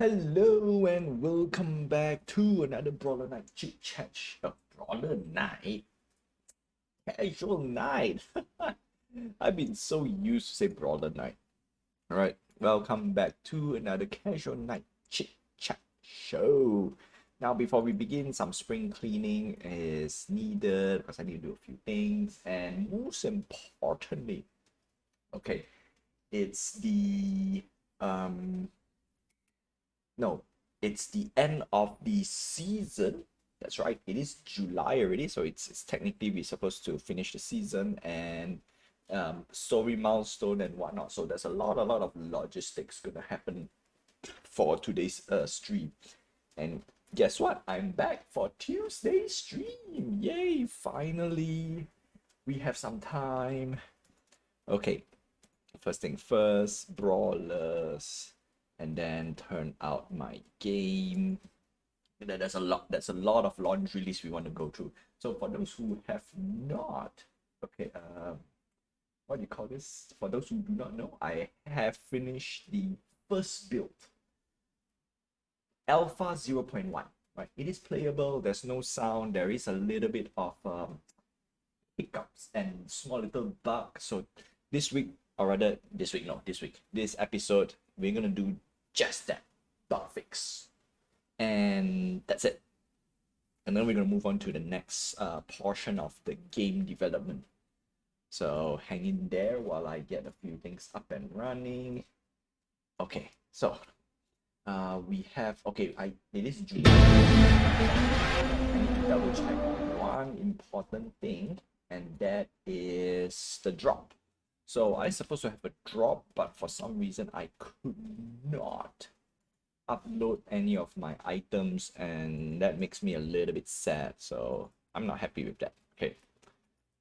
Hello and welcome back to another Brawler Night Chit Chat Show. Brawler Night? Casual Night. I've been so used to say Brawler Night. Alright, welcome back to another Casual Night Chit Chat Show. Now, before we begin, some spring cleaning is needed because I need to do a few things. And most importantly, okay, it's the no, it's the end of the season. That's right, it is July already, so it's technically we're supposed to finish the season and story milestone and whatnot. So there's a lot of logistics gonna happen for today's stream. And guess what? I'm back for Tuesday's stream. Yay! Finally, we have some time. Okay, first thing first, brawlers. And then turn out my game. And then there's a lot of launch release we want to go through. So for those who have not, okay, what do you call this? For those who do not know, I have finished the first build, Alpha 0.1. Right, it is playable. There's no sound. There is a little bit of hiccups and small little bugs. So this week, or rather this week, no, this episode, we're gonna do just that, bug fix, and that's it. And then we're gonna move on to the next portion of the game development. So hang in there while I get a few things up and running. Okay, so we have it is June. I need to double check one important thing, and that is the drop. So I supposed to have a drop, but for some reason I could not upload any of my items, and that makes me a little bit sad. So I'm not happy with that. Okay,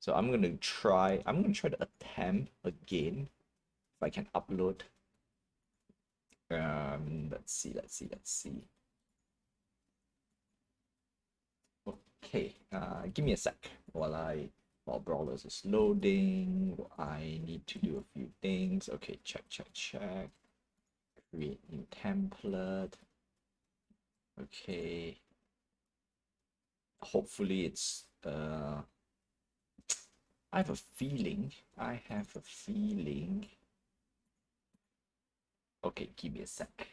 so I'm gonna try to attempt again if I can upload. Let's see. Okay, give me a sec while Brawlers is loading. I need to do a few things. Okay, check. Create new template. Okay. Hopefully it's I have a feeling. Okay, give me a sec.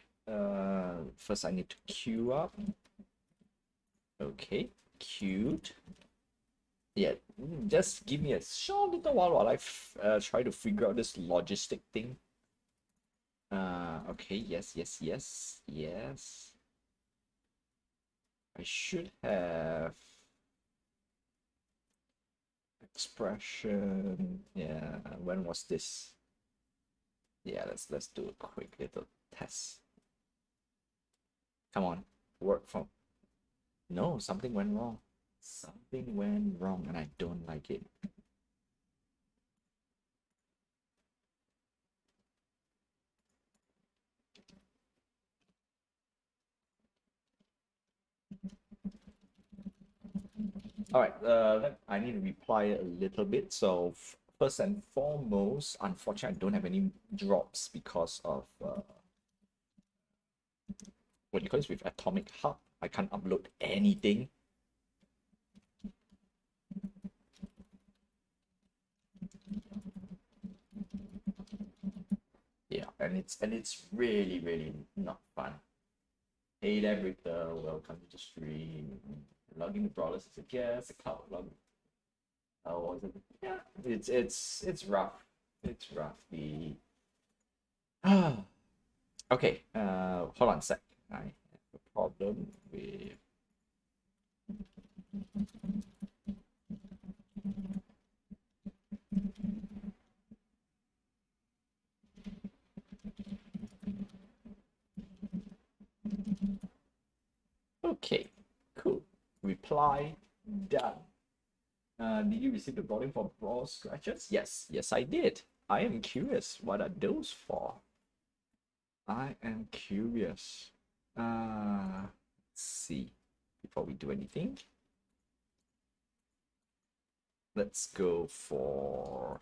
First I need to queue up. Okay, queued. Yeah, just give me a short little while I try to figure out this logistic thing. Okay, yes. I should have expression. Yeah, when was this? Yeah, let's do a quick little test. Come on, work from. No, something went wrong. Something went wrong and I don't like it. All right, I need to reply a little bit. So first and foremost, unfortunately, I don't have any drops because of what you call this with Atomic Hub. I can't upload anything. Yeah, and it's really not fun. Hey there, Britta, welcome to the stream. Logging the Brawlers as a guest, account log. How was it? Yeah, it's rough. It's rough. The okay, hold on a sec. I have a problem with okay, cool. Reply done. Did you receive the volume for Brawl Scratches? Yes, I did. I am curious. What are those for? I am curious. Let's see. Before we do anything, let's go for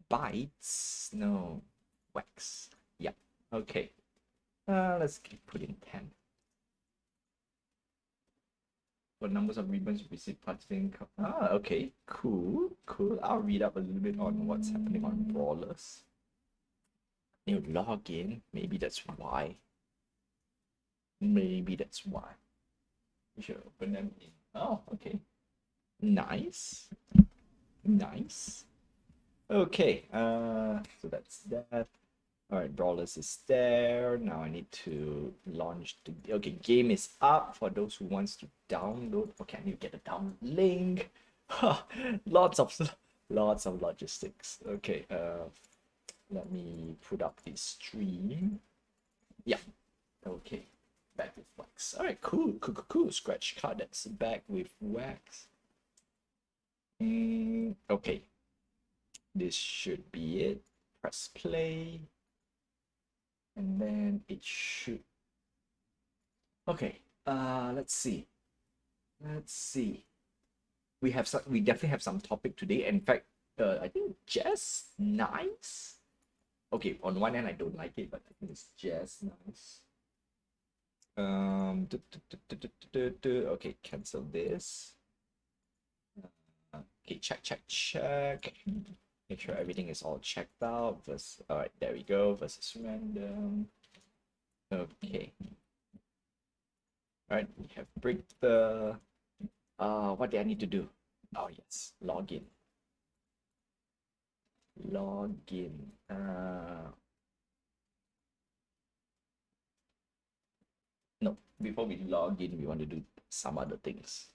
bites. No, wax. Yep. Okay. Let's put in 10. What numbers of ribbons you receive participating? Okay. Cool. I'll read up a little bit on what's happening on Brawlers. New login. Maybe that's why. We should open them in. Oh, okay. Nice. Okay. So that's that. All right, Brawlers is there. Now I need to launch the. Okay, game is up for those who wants to download. Okay, I need to get a download link. lots of logistics. Okay. Let me put up this stream. Yeah. Okay. Back with wax. All right. Cool. Scratch card that's back with wax. Okay. This should be it. Press play. And then it should. Okay. Let's see. We definitely have some topic today. In fact, I think just nice. Okay, on one hand I don't like it, but I think it's just nice. Okay, cancel this. Okay, check. Make sure everything is all checked out. All right, there we go. Versus random. Okay. All right, we have break the. What do I need to do? Oh yes, login. No, before we log in, we want to do some other things.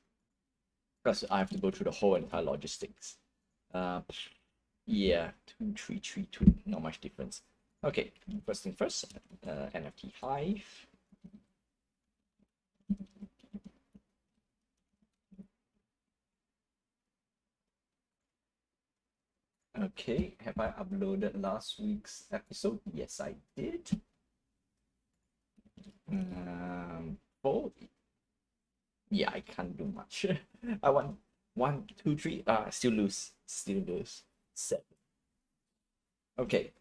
Because I have to go through the whole entire logistics. Yeah, 2, 3, 3, 2, not much difference. Okay, first thing first, NFT Hive. Okay, have I uploaded last week's episode? Yes, I did. Oh, yeah, I can't do much. I want 1, 2, 3. Still lose. 7. Okay.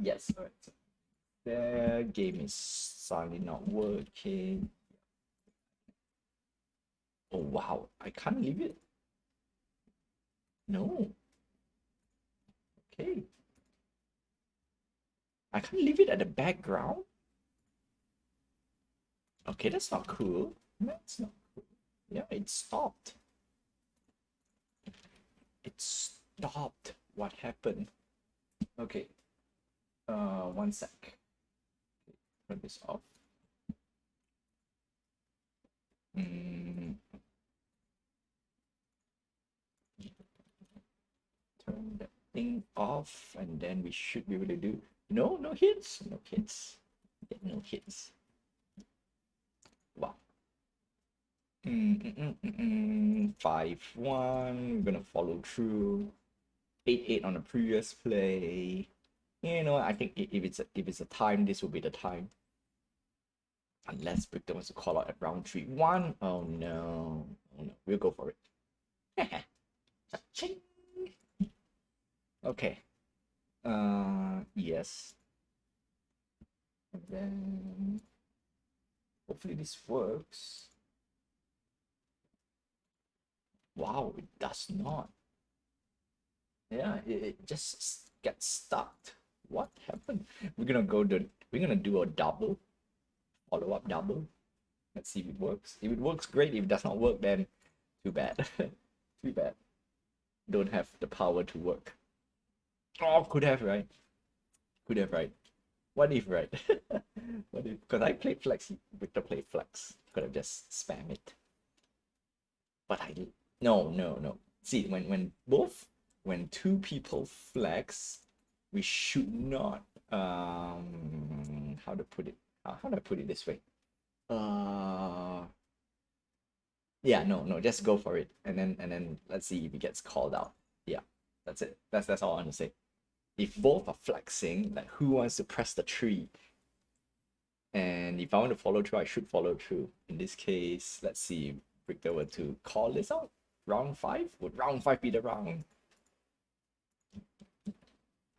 Yes. All right. So the game is suddenly not working. Oh wow! I can't leave it. No. Okay. I can't leave it at the background. Okay, that's not cool. That's not cool. Yeah, it stopped. What happened? Okay. 1 sec. Turn this off. Turn that thing off, and then we should be able to do. No hits. Yeah, no hits. Wow. 5-1. We're gonna follow through. 8-8 on the previous play. You know, I think if it's a time, this will be the time. Unless Victor wants to call out at round 3-1. Oh no. We'll go for it. Okay. Yes. And then hopefully this works. Wow, it does not. Yeah, it just gets stuck. What happened? We're gonna do a double, follow-up double. Let's see if it works. If it works, great. If it does not work, then too bad. Too bad. Don't have the power to work. Oh, could have, right? What if, right? What if? Because I played flex, Victor played flex. Could have just spam it. But I did. No. See, when 2 people flex, we should not. How to put it? How do I put it this way? Yeah, no, just go for it, and then let's see if it gets called out. Yeah, that's it. That's all I want to say. If both are flexing, like who wants to press the tree? And if I want to follow through, I should follow through. In this case, let's see if Victor were to call this out. Round 5? Would round 5 be the round?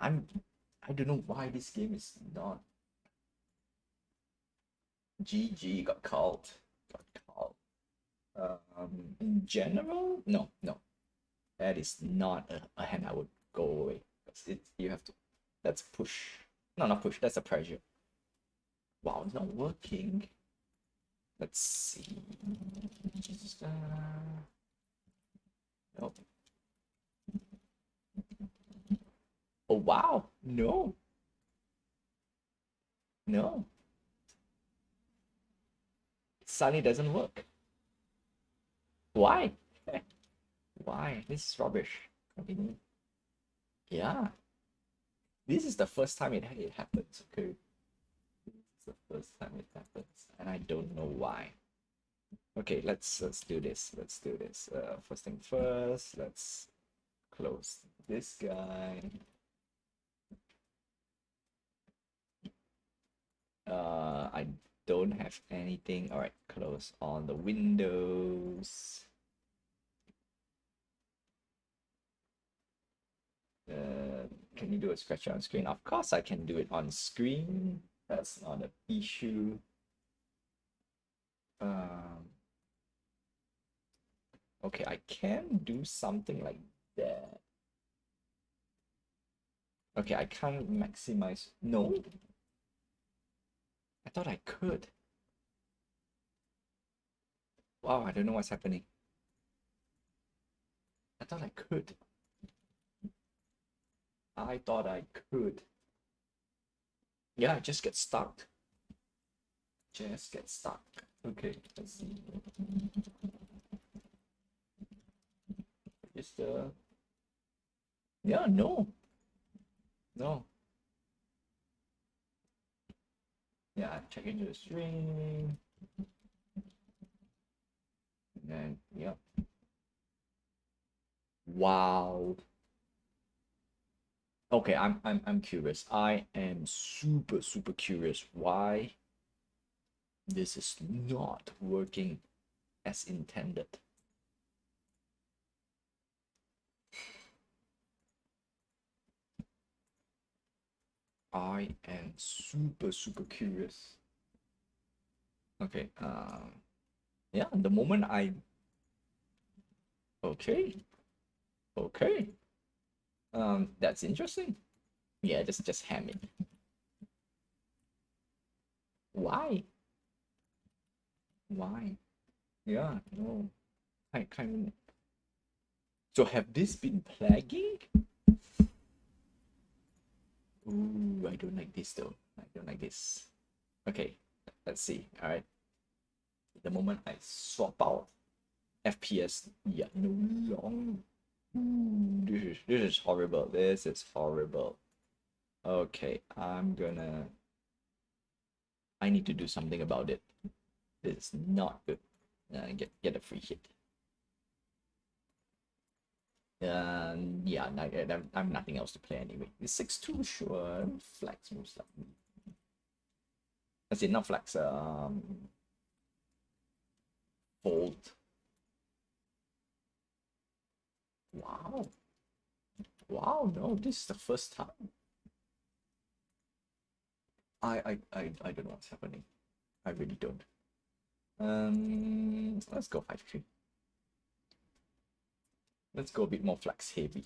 I don't know why this game is not GG got called. Got called. In general, no. That is not a hand I would go away. You have to. That's push. No, not push. That's a pressure. Wow, it's not working. Let's see. Nope. Oh wow, no. Suddenly doesn't work. Why? Why? This is rubbish. Continue. Yeah. This is the first time it happens, okay? This is the first time it happens, and I don't know why. Okay, let's do this. First thing first, let's close this guy. I don't have anything. All right, close all the windows. Can you do a scratch on screen? Of course I can do it on screen. That's not an issue. Okay, I can do something like that. Okay, I can't maximize. No, I thought I could. Wow, I don't know what's happening. I thought I could. Yeah, just get stuck. Okay, let's see. Just yeah, no. Yeah, check into the string. And then yeah. Wow. Okay, I'm curious. I am super curious why this is not working as intended. I am super curious. Okay, yeah, the moment I okay. That's interesting. Yeah, just ham it. Why? Yeah, no. I kind. So have this been plaguing? Ooh, I don't like this though. I don't like this. Okay, let's see. All right. The moment I swap out FPS, yeah, no long. Ooh, this is horrible. This is horrible. Okay, I need to do something about it. This is not good. Get a free hit. Yeah, I'm nothing else to play anyway. It's 6-2, sure. Flex most likely. As in, not flex. Fold. Wow. No, this is the first time. I don't know what's happening. I really don't. Let's go 5-3. Let's go a bit more flex heavy.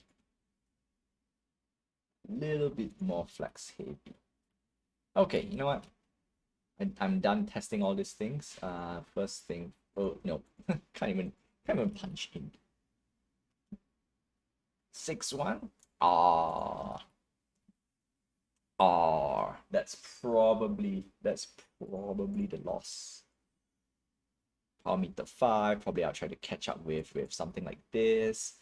Little bit more flex heavy. Okay, you know what? I'm done testing all these things. First thing. Oh no, can't even punch in. 6-1. That's probably the loss. Power meter 5. Probably I'll try to catch up with something like this.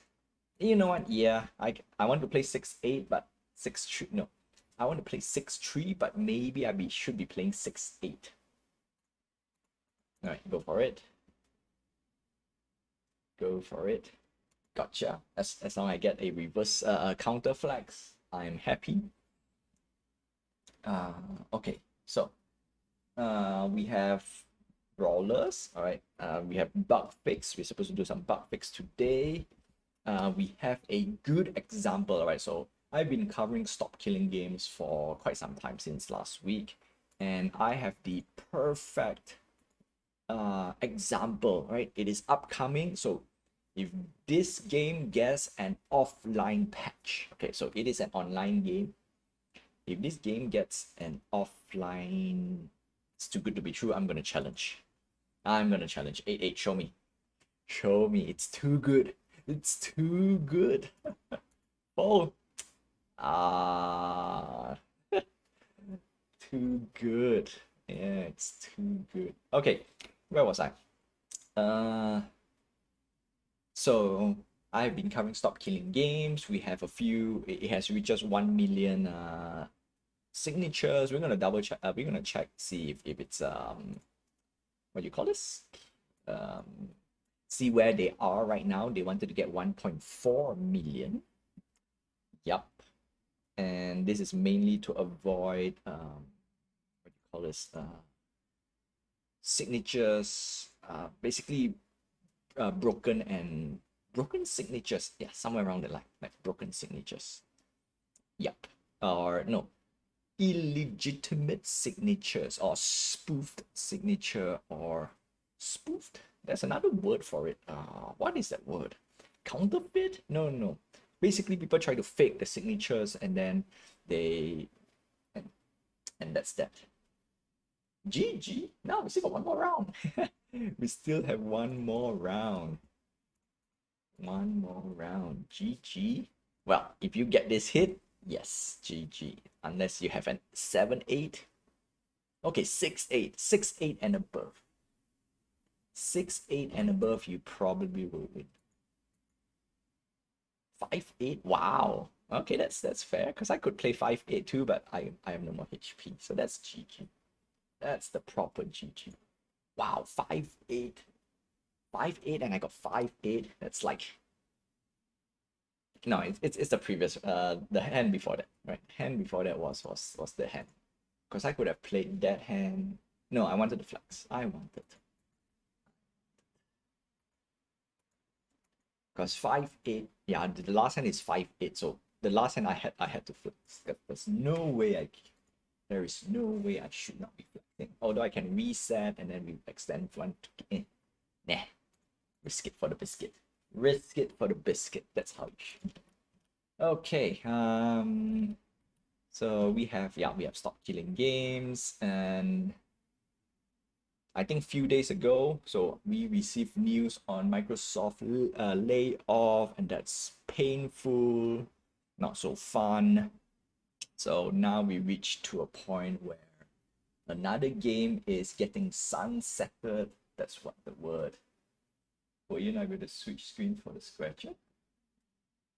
You know what? Yeah, I want to play 6-8, but 6-3. No, I want to play 6-3, but maybe should be playing 6-8. All right, go for it. Gotcha. As long as I get a reverse counter flags, I'm happy. Okay, so we have brawlers. All right, we have bug fix. We're supposed to do some bug fix today. We have a good example. All right, so I've been covering stop killing games for quite some time since last week. and I have the perfect example, right? It is upcoming, so if this game gets an offline patch, okay, so it is an online game. If this game gets an offline, it's too good to be true. I'm gonna challenge. 8-8. Show me. Show me. It's too good. It's too good. Oh. Ah. Too good. Yeah, it's too good. Okay, where was I? So I've been covering Stop Killing Games. We have a few. It has reached just 1 million signatures. We're gonna double check. We're gonna check, see if it's what do you call this? See where they are right now. They wanted to get 1.4 million. Yup. And this is mainly to avoid what do you call this? Signatures, basically broken signatures. Yeah, somewhere around the line, like broken signatures. Yup. Or no, illegitimate signatures or spoofed signature or spoofed. There's another word for it. What is that word? Counterfeit? No. Basically, people try to fake the signatures and then they and that's that. GG. Now we still got one more round. We still have one more round. One more round. GG. Well, if you get this hit, yes, GG. Unless you have an 7-8. Okay, 6-8. 6-8 and above. 6-8 and above, you probably will win. 5-8. Wow. Okay, that's fair, because I could play 5-8 too, but I have no more HP. So that's GG. That's the proper GG. Wow, 5-8. 5-8 and I got 5-8. That's like, no, it's the previous the hand before that, right? Hand before that was the hand. Because I could have played that hand. No, I wanted the flex. Because 5-8, yeah, the last hand is 5-8, so the last hand I had to flex. There's no way there is no way I should not be flexing. Although I can reset and then we extend one to nah. Risk it for the biscuit. Risk it for the biscuit. That's how you should. Okay. So we have Stop Killing Games, and I think few days ago, so we received news on Microsoft layoff, and that's painful, not so fun. So now we reach to a point where another game is getting sunsetted. That's what the word. Well, you're not going to switch screen for the scratcher?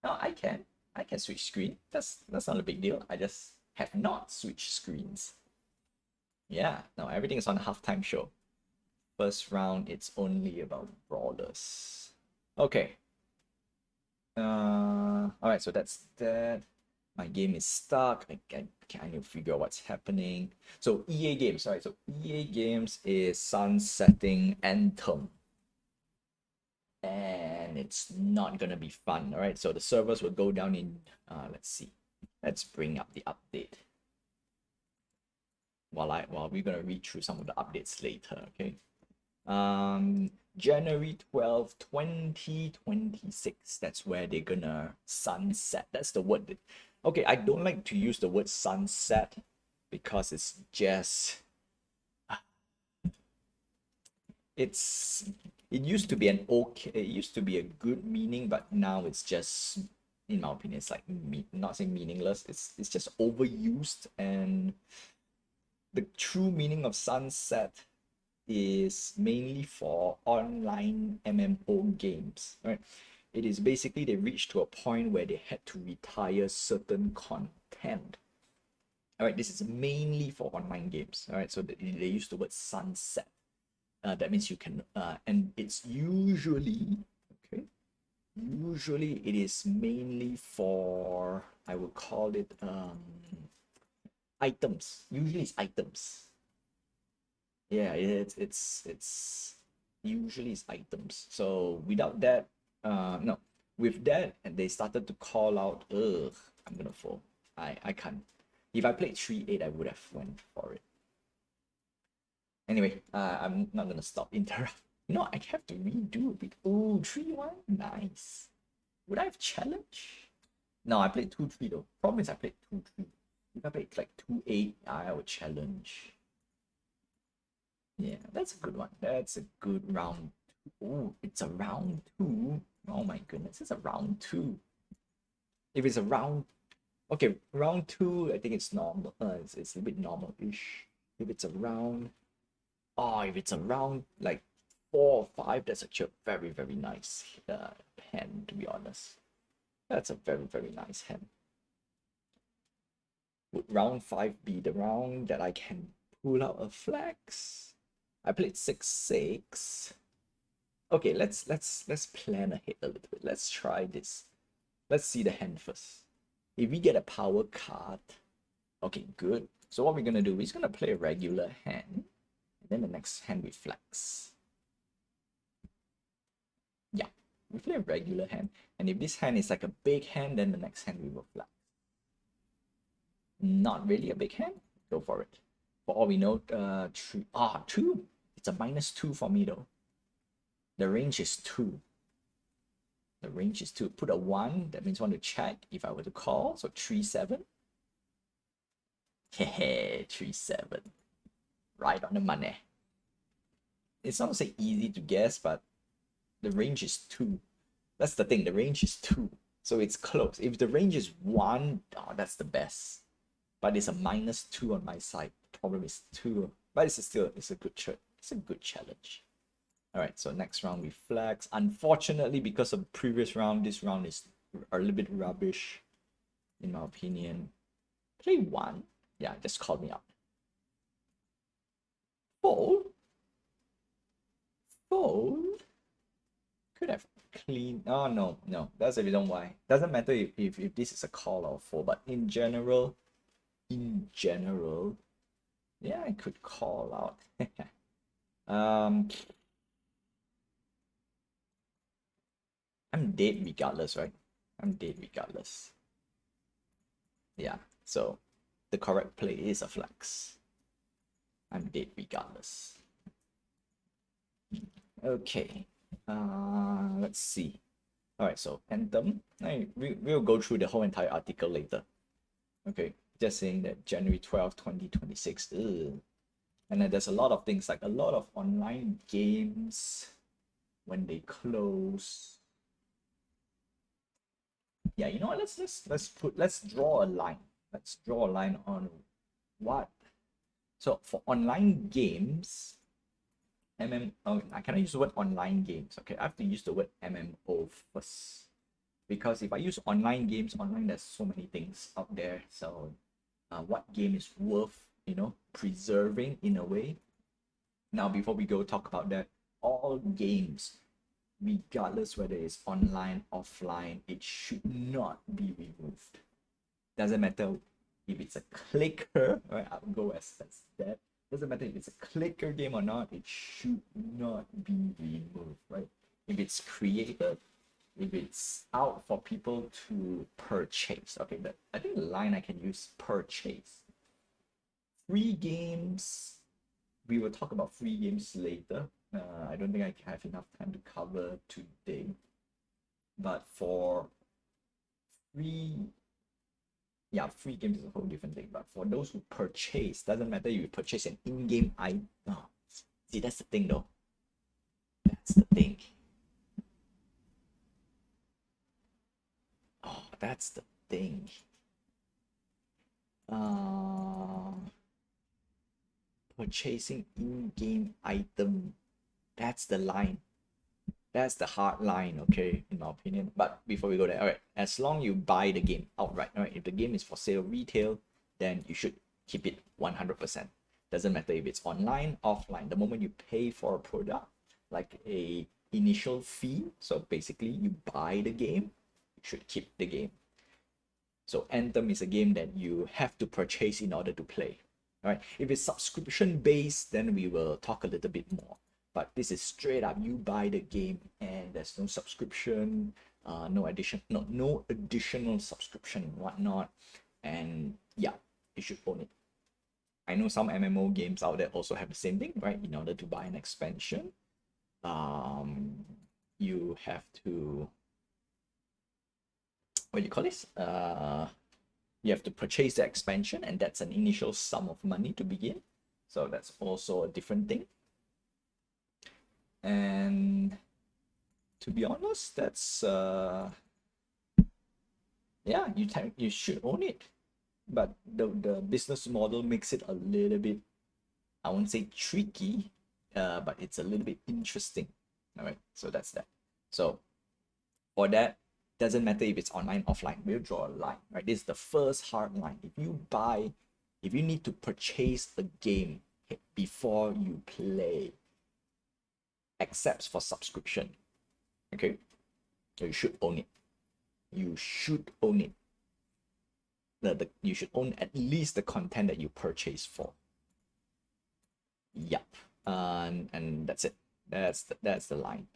No, I can. I can switch screen. That's not a big deal. I just have not switched screens. Yeah, no, everything is on a halftime show. First round, it's only about brawlers. Okay. Alright, so that's that. My game is stuck. I can't even figure out what's happening. So EA Games, right? So EA Games is sunsetting Anthem. And it's not gonna be fun, all right? So the servers will go down in, let's see. Let's bring up the update. While we're gonna read through some of the updates later, okay? January 12, 2026. That's where they're gonna sunset. That's the word. Okay, I don't like to use the word sunset because it's just it used to be it used to be a good meaning, but now it's just, in my opinion, it's like not saying meaningless. It's just overused, and the true meaning of sunset is mainly for online MMO games, right? It is basically they reached to a point where they had to retire certain content. All right, this is mainly for online games. All right, so they use the word sunset. That means you can, and it's usually, okay, usually it is mainly for, I would call it items. Usually it's items. Yeah, it's usually it's items. So without that, no, with that, and they started to call out, I'm gonna fall. I can't. If I played 3-8, I would have went for it. Anyway, I'm not gonna stop interrupt. You know, I have to redo a bit. Oh, 3-1, nice. Would I have challenge? No, I played 2-3 though. Problem is I played 2-3. If I played like 2-8, I would challenge. Yeah, that's a good one. That's a good round. Oh, it's a round 2. Oh my goodness, it's a round 2. If it's a round, okay, round 2, I think it's normal. It's a bit normal-ish. If it's a round, oh, if it's a round like 4 or 5, that's actually a very, very nice hand, to be honest. That's a very, very nice hand. Would round 5 be the round that I can pull out a flex? I played 6-6. Okay, let's plan ahead a little bit. Let's try this. Let's see the hand first. If we get a power card, okay, good. So what we're gonna do, we're gonna play a regular hand, and then the next hand we flex. Yeah, we play a regular hand, and if this hand is like a big hand, then the next hand we will flex. Not really a big hand, go for it. For all we know, 2. It's a -2 for me though. The range is 2. The range is 2. Put a 1, that means want to check if I were to call, so 3-7. Hehe, 3-7. Right on the money. It's not to say easy to guess, but the range is 2. That's the thing, the range is 2. So it's close. If the range is 1, oh, that's the best. But it's a -2 on my side. The problem is 2. But it's a good challenge. Alright, so next round we flex. Unfortunately, because of the previous round, this round is a little bit rubbish, in my opinion. Play 1. Yeah, just call me out. Fold. Fold. Could have clean. Oh no, no. That's the reason why. Doesn't matter if this is a call or fold, but in general, yeah, I could call out. I'm dead regardless, right? I'm dead regardless. Yeah, so the correct play is a flex. I'm dead regardless. Okay. Let's see. Alright, so Anthem. We'll go through the whole entire article later. Okay, just saying that January 12th, 2026. Ugh. And then there's a lot of things, like a lot of online games when they close. Yeah, you know what? Let's draw a line. Let's draw a line on what. So for online games, I cannot use the word online games. Okay, I have to use the word MMO first, because if I use online games, online there's so many things out there. So, what game is worth preserving in a way? Now, before we go talk about that, all games, regardless whether it's online, offline, it should not be removed. Doesn't matter if it's a clicker, right? I'll go as that. Doesn't matter if it's a clicker game or not, it should not be removed, right? If it's created, if it's out for people to purchase. Okay, but I think the line I can use, purchase. Free games, we will talk about free games later. I don't think I have enough time to cover today. But for free games is a whole different thing. But for those who purchase, doesn't matter if you purchase an in-game item. Oh, see, that's the thing though. That's the thing. Oh, that's the thing. Purchasing in-game item. That's the line. That's the hard line, okay, in my opinion. But before we go there, alright, as long you buy the game outright, alright, if the game is for sale retail, then you should keep it 100%. Doesn't matter if it's online, offline. The moment you pay for a product, like a initial fee, so basically you buy the game, you should keep the game. So Anthem is a game that you have to purchase in order to play. Alright, if it's subscription based, then we will talk a little bit more. But this is straight up, you buy the game and there's no subscription, no additional subscription and whatnot. And yeah, you should own it. I know some MMO games out there also have the same thing, right? In order to buy an expansion, you have to, what do you call this? You have to purchase the expansion, and that's an initial sum of money to begin. So that's also a different thing. And to be honest, that's yeah, you should own it. But the business model makes it a little bit, I won't say tricky, but it's a little bit interesting. All right, so that's that. So for that, doesn't matter if it's online, offline, we'll draw a line, right? This is the first hard line. If you need to purchase a game before you play, except for subscription, okay, you should own it. You should own it. You should own at least the content that you purchase for. Yep. And that's it. That's the line.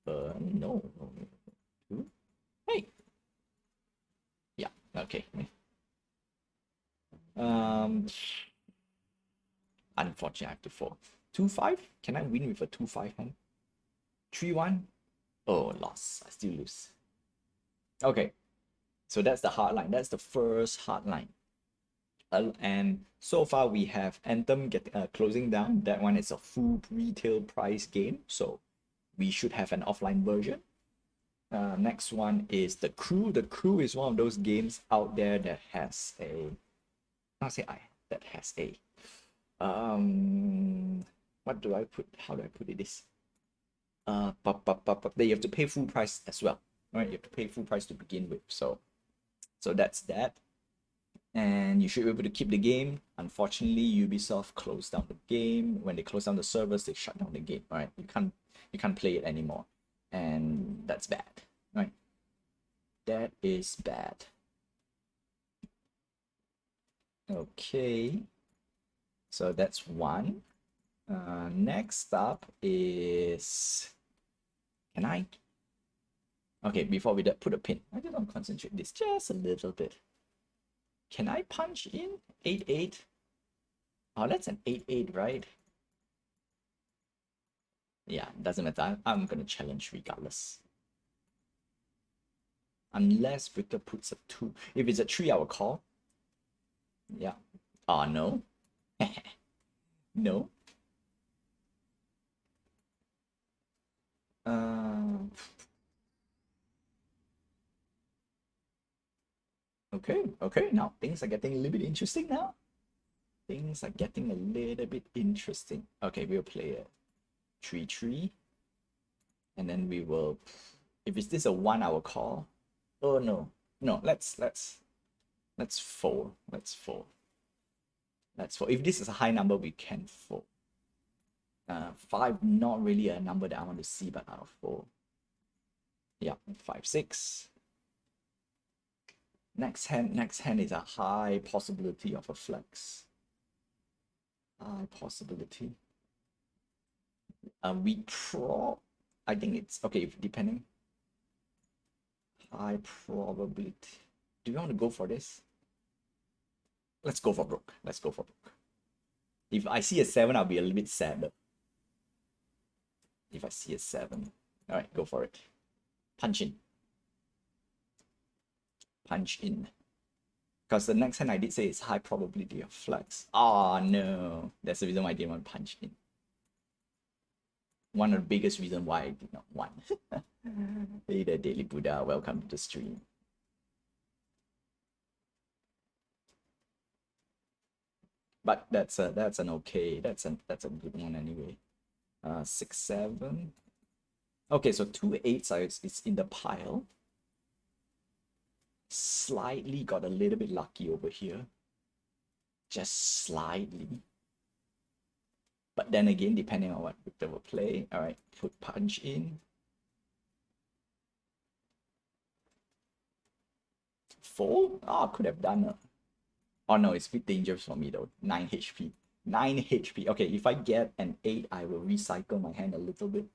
No. Hey. Yeah. Okay. Unfortunately, I have to fall. 2-5. Can I win with a 2-5 hand? 3-1. Oh, loss. I still lose. Okay. So that's the hard line. That's the first hard line. And so far we have Anthem closing down. That one is a full retail price game, so we should have an offline version. Next one is The Crew. The Crew is one of those games out there that has a, not say I, that has a, what do I put? How do I put it? This, you have to pay full price as well, right? You have to pay full price to begin with. So that's that. And you should be able to keep the game. Unfortunately, Ubisoft closed down the game. When they close down the servers, they shut down the game. Right? You can't play it anymore, and that's bad. Right? That is bad. Okay, so that's one. Next up is, can I? Okay, before we put a pin, I just want to concentrate this just a little bit. Can I punch in 8-8? Oh, that's an 8-8, right? Yeah, doesn't matter. I'm gonna challenge regardless. Unless Victor puts a 2. If it's a 3, I will call. Yeah. Oh, no. No. Okay. Now things are getting a little bit interesting now. Things are getting a little bit interesting. Okay, we'll play a 3-3. And then we will, if it's this a 1, I will call. Oh no. No, let's fold. Let's fold. If this is a high number, we can fold. 5, not really a number that I want to see, but I'll fold. Yeah, 5-6. Next hand is a high possibility of a flex. High possibility. I think it's okay, depending. High probability. Do you want to go for this? Let's go for broke. If I see a 7, I'll be a little bit sadder. If I see a 7. Alright, go for it. Punch in. Because the next hand I did say is high probability of flex. Oh no. That's the reason why I didn't want to punch in. One of the biggest reasons why I did not want. Hey there, Daily Buddha, welcome to the stream. But that's an okay, that's a good one anyway. 6-7. Okay, so 2 8s it's in the pile. Slightly got a little bit lucky over here. Just slightly. But then again, depending on what Victor will play. Alright, put punch in. 4? Oh, could have done it. Oh no, it's a bit dangerous for me though. 9 HP. 9 HP. Okay, if I get an 8, I will recycle my hand a little bit.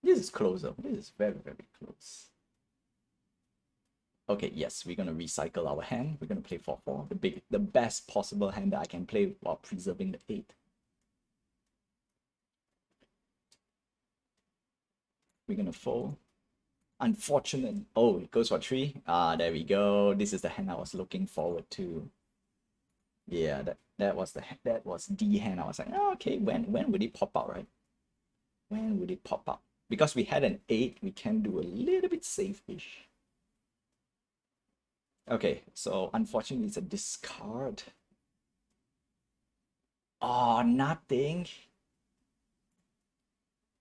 This is closer. This is very, very close. Okay, yes, we're gonna recycle our hand. We're gonna play 4-4, the best possible hand that I can play while preserving the 8. We're gonna fold. Unfortunate. Oh, it goes for 3. Ah, there we go. This is the hand I was looking forward to. Yeah, that was the hand. I was like, oh, okay, when would it pop out, right? When would it pop out? Because we had an 8, we can do a little bit safe-ish. Okay, so unfortunately it's a discard. Oh, nothing.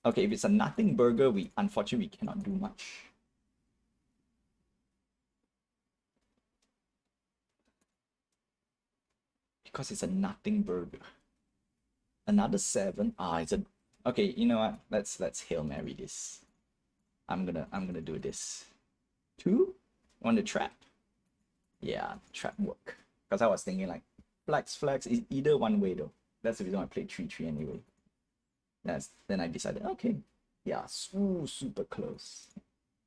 Okay, if it's a nothing burger, we unfortunately we cannot do much. Because it's a nothing burger. Another 7. Ah, it's a okay, you know what? Let's Hail Mary this. I'm gonna do this. 2 on the trap. Yeah, trap work. Because I was thinking like flex is either one way though. That's the reason I played 3-3 anyway. Then I decided, okay, yeah, super close.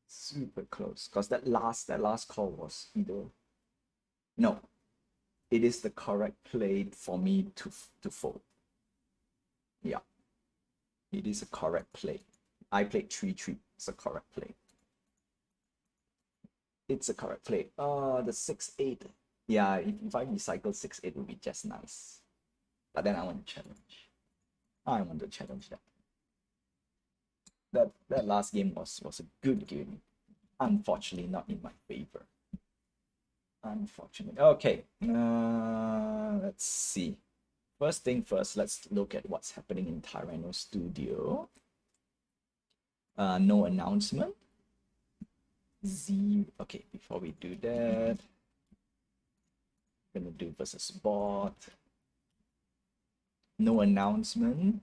Super close. Because that last call was either no. It is the correct play for me to fold. Yeah. It is a correct play. I played 3-3. It's a correct play. It's a correct play. The 6-8. Yeah, if I recycle 6-8 would be just nice. But then I want to challenge. I want to challenge that. That last game was a good game. Unfortunately, not in my favor. Unfortunately. Okay. Let's see. First thing first, let's look at what's happening in Tyranno Studio. No announcement. Okay, before we do that, I'm gonna do versus bot. No announcement.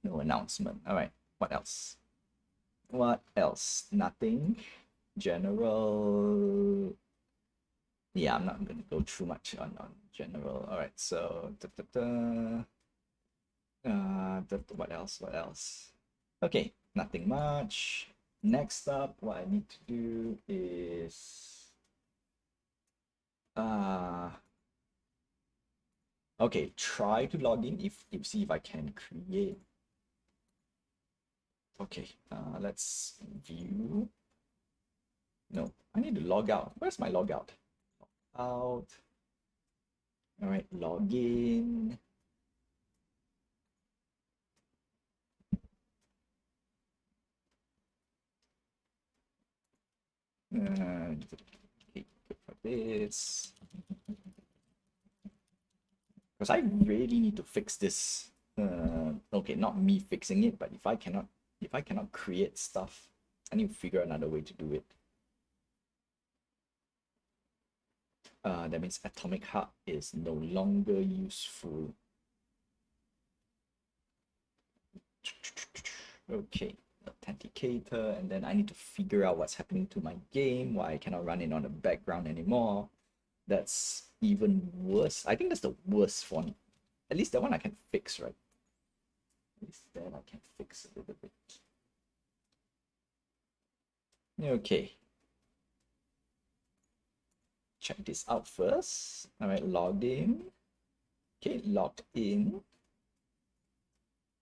No announcement. All right. What else? What else? Nothing. General. Yeah, I'm not gonna go through much on general. All right. So what else? What else? Okay, nothing much. Next up, what I need to do is okay, try to log in if see if I can create. Okay, let's view. No, I need to log out. Where's my logout? Out. All right, login. Okay, for this. Because I really need to fix this. Okay, not me fixing it, but if I cannot create stuff, I need to figure another way to do it. That means Atomic Heart is no longer useful. Okay, authenticator, and then I need to figure out what's happening to my game, why I cannot run it on the background anymore. That's even worse. I think that's the worst one. At least that one I can fix, right? At least that I can fix a little bit. Okay. Check this out first. All right, logged in. Okay, logged in.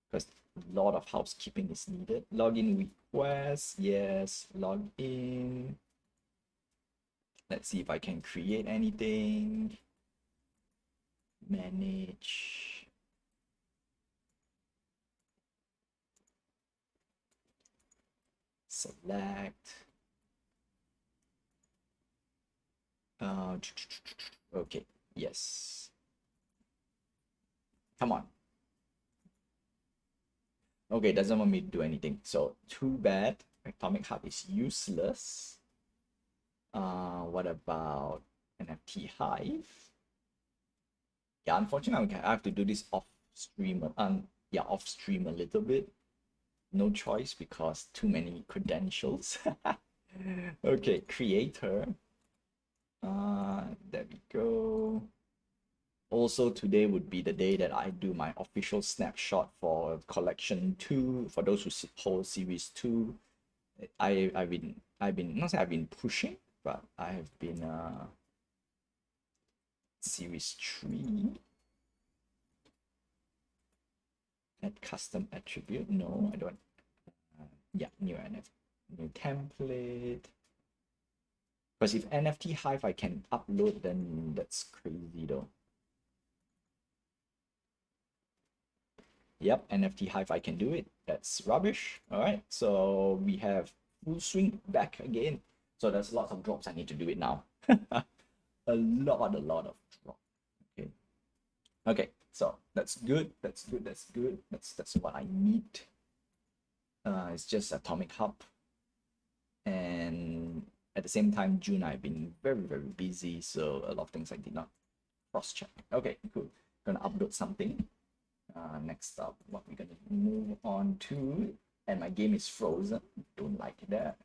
Because a lot of housekeeping is needed. Login request, yes. Log in. Let's see if I can create anything. Manage. Select. Okay, yes. Come on. Okay, it doesn't want me to do anything. So too bad. Atomic Heart is useless. What about NFT Hive? Yeah, unfortunately, I have to do this off stream. Off stream a little bit. No choice because too many credentials. Okay, creator. There we go. Also, today would be the day that I do my official snapshot for collection 2. For those who hold series 2, I've been not saying I've been pushing, but I have been series 3. Add custom attribute. No, I don't. Yeah, new NFT, new template. Because if NFT Hive I can upload, then that's crazy though. Yep, NFT Hive I can do it. That's rubbish. All right, so we have full swing back again. So there's lots of drops. I need to do it now. a lot of drops. Okay. Okay, so that's good. That's good. That's good. That's what I need. It's just Atomic Hub. And at the same time, June I've been very busy, so a lot of things I did not cross-check. Okay, cool. Gonna upload something. Next up, what we're gonna move on to, and my game is frozen. Don't like that.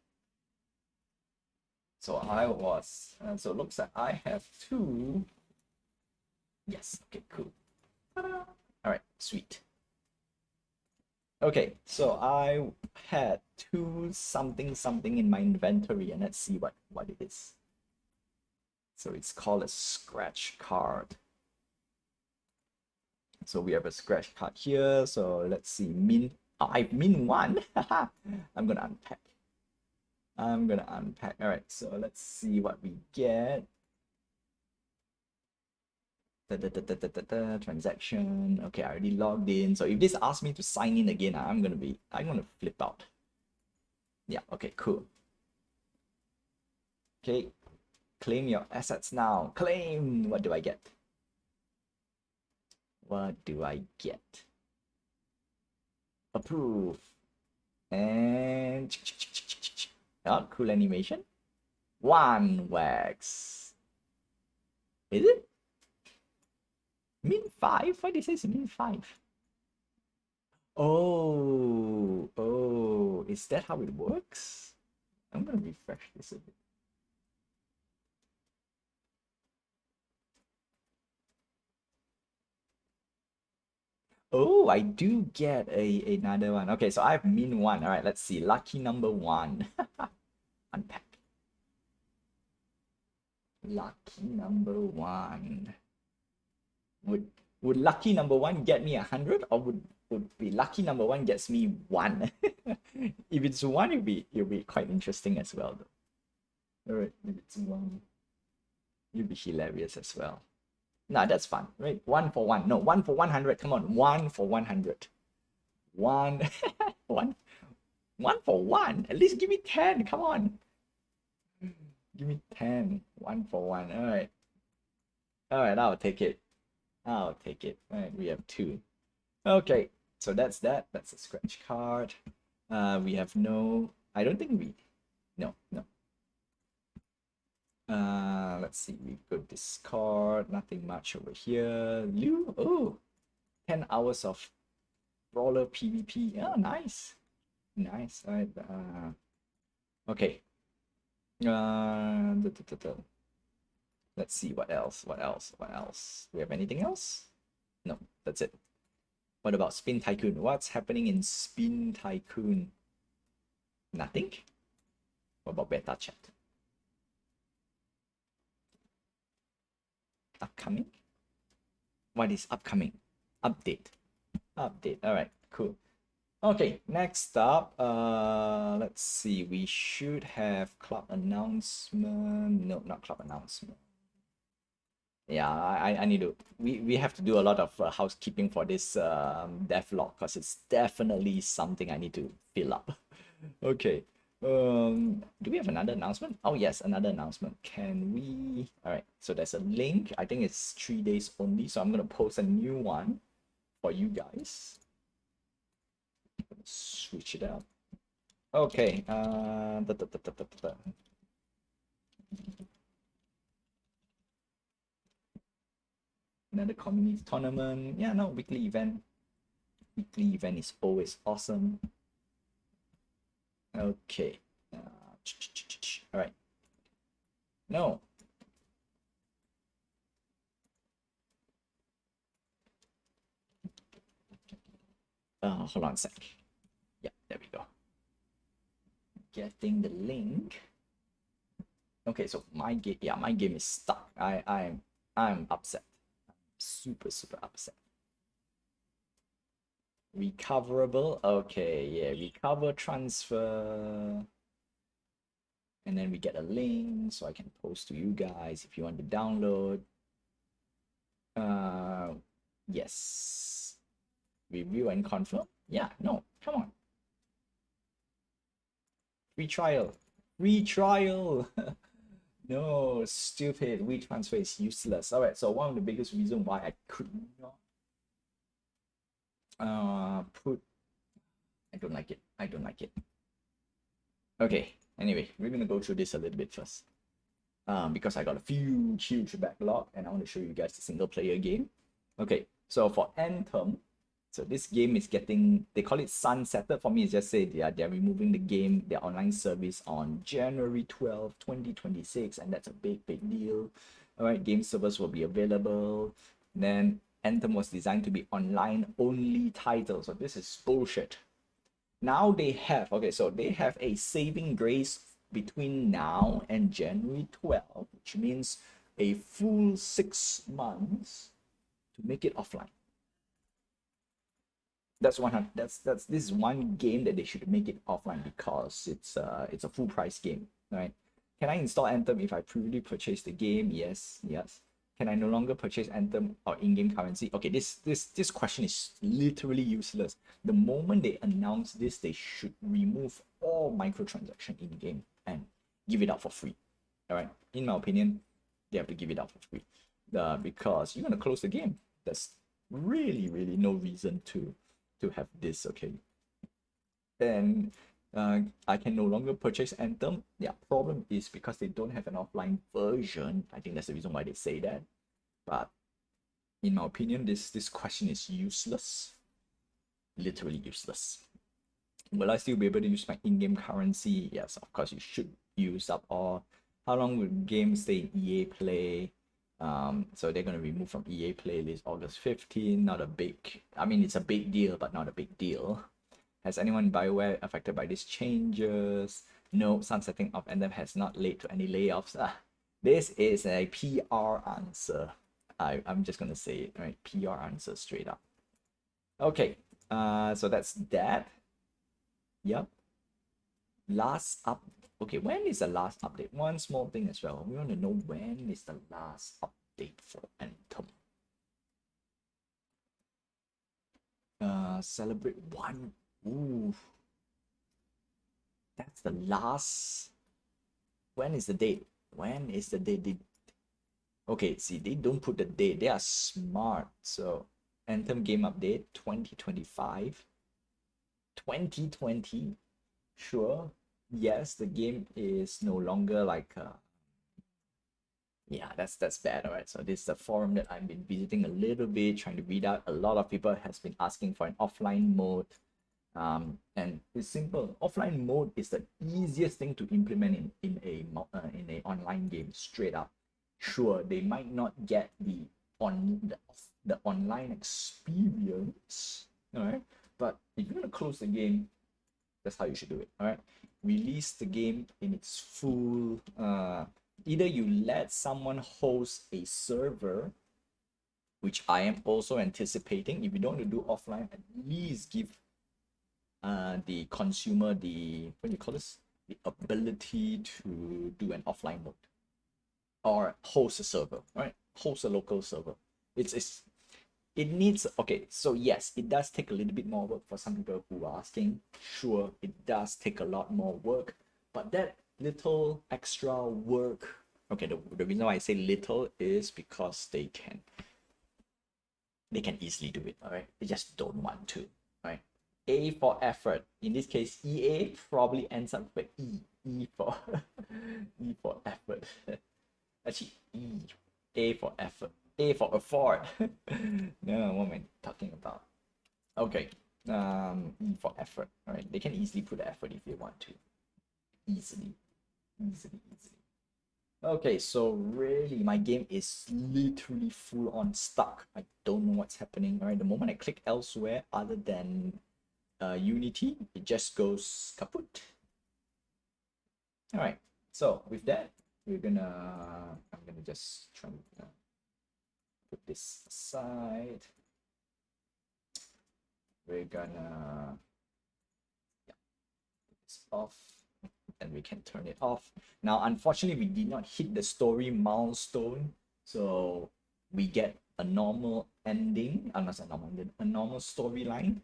So I was, so it looks like I have 2. Yes, okay, cool. All right, sweet. Okay, so I had 2 something in my inventory, and let's see what it is. So it's called a scratch card. So we have a scratch card here. So let's see, min. Oh, I've min 1. I'm gonna unpack. All right, so let's see what we get. Transaction. Okay, I already logged in. So if this asks me to sign in again, I'm gonna flip out. Yeah, okay, cool. Okay, claim your assets now. Claim. What do I get? What do I get? Approve. And oh, cool animation. 1 wax. Is it? Min 5? Why did it say min 5? Oh, is that how it works? I'm gonna refresh this a bit. Oh, I do get another one. Okay, so I have min 1. All right, let's see. Lucky number 1. Unpack. Lucky number 1. Would lucky number 1 get me 100, or would be lucky number 1 gets me 1? If it's 1, it'll be quite interesting as well though. All right, if it's 1, it'll be hilarious as well. Nah, that's fun, right? 1 for 1. No, 1 for 100. Come on, 1 for 100. 1 1 for 1. At least give me 10. Come on. Give me 10. 1 for 1. All right. All right, I'll take it. All right, we have 2. Okay, so that's that. That's a scratch card. We have no. I don't think we. No. Let's see. We got Discord. Nothing much over here. Liu. Oh, 10 hours of brawler PvP. Oh, nice. Nice. All right. Okay. Let's see what else. We have anything else? No, that's it. What about Spin Tycoon? What's happening in Spin Tycoon? Nothing. What about beta chat? Upcoming? What is upcoming? Update. All right, cool. Okay, next up, let's see. We should have club announcement. No, not club announcement. Yeah, I need to. We have to do a lot of housekeeping for this devlog, because it's definitely something I need to fill up. Okay. Do we have another announcement? Oh yes, another announcement. Can we? All right. So there's a link. I think it's 3 days only. So I'm gonna post a new one for you guys. Switch it up. Okay. Another community tournament. Yeah, no, weekly event. Weekly event is always awesome. Okay. All right. No. Hold on a sec. Yeah, there we go. Getting the link. Okay, so my game is stuck. I'm upset. Super upset. Recoverable. Okay, yeah, recover, transfer, and then we get a link so I can post to you guys if you want to download. Yes. Review and confirm. Yeah, no, come on. Free trial. Free trial. No, stupid. WeTransfer is useless. All right, so one of the biggest reasons why I could not put. I don't like it. I don't like it. Okay. Anyway, we're gonna go through this a little bit first. Because I got a huge backlog, and I want to show you guys the single player game. Okay, so for Anthem, so this game is getting, they call it sunsetted. For me, it's just say they're removing the game, their online service on January 12th, 2026, and that's a big deal. All right, game servers will be available. And then Anthem was designed to be online only title, so this is bullshit. Now they have, okay, so they have a saving grace between now and January 12th, which means a full 6 months to make it offline. That's 100. This is one game that they should make it offline because it's a full price game, right? Can I install Anthem if I previously purchased the game? Yes. Can I no longer purchase Anthem or in-game currency? Okay, this question is literally useless. The moment they announce this, they should remove all microtransaction in-game and give it out for free. All right, in my opinion, they have to give it out for free. Because you're gonna close the game. There's really no reason to have this. Okay, and I can no longer purchase Anthem. Yeah, problem is because they don't have an offline version. I think that's the reason why they say that. But in my opinion, this question is useless. Literally useless. Will I still be able to use my in-game currency? Yes, of course you should use up all. How long will games stay in EA Play? So they're gonna remove from EA playlist August 15. Not a big, I mean it's a big deal, but not a big deal. Has anyone BioWare affected by these changes? No, sunsetting of Anthem has not led to any layoffs. This is a PR answer. I'm just gonna say it, right? PR answer straight up. Okay, so that's that. Yep. Last up. Okay, when is the last update? One small thing as well. We want to know when is the last update for Anthem. Celebrate one. Ooh. That's the last. When is the date? When is the date? Okay, see, they don't put the date. They are smart. So, Anthem game update 2025. 2020. Sure. Yes, the game is no longer like yeah, that's bad. All right, so this is a forum that I've been visiting a little bit, trying to read out. A lot of people has been asking for an offline mode, and it's simple. Offline mode is the easiest thing to implement in a online game. Straight up, sure, they might not get the online experience, all right, but if you're gonna close the game, that's how you should do it. All right, release the game in its full. Either you let someone host a server, which I am also anticipating. If you don't want to do offline, at least give the consumer the, what do you call this, the ability to do an offline mode or host a server, right? Host a local server. It needs, okay, so yes, it does take a little bit more work for some people who are asking. Sure, it does take a lot more work, but that little extra work, okay, the reason why I say little is because they can easily do it. All right, they just don't want to. Right, A for effort. In this case, EA probably ends up with E for E for effort. Actually, A for effort, A for afford. No, what am I talking about? Okay, E for effort. All right, they can easily put the effort if they want to. Easily. Okay, so really my game is literally full on stuck. I don't know what's happening. All right, the moment I click elsewhere other than Unity, it just goes kaput. All right, so with that, I'm gonna just try to put this aside. We're gonna put this off, and we can turn it off. Now, unfortunately, we did not hit the story milestone, so we get a normal ending, not a normal ending, a normal storyline.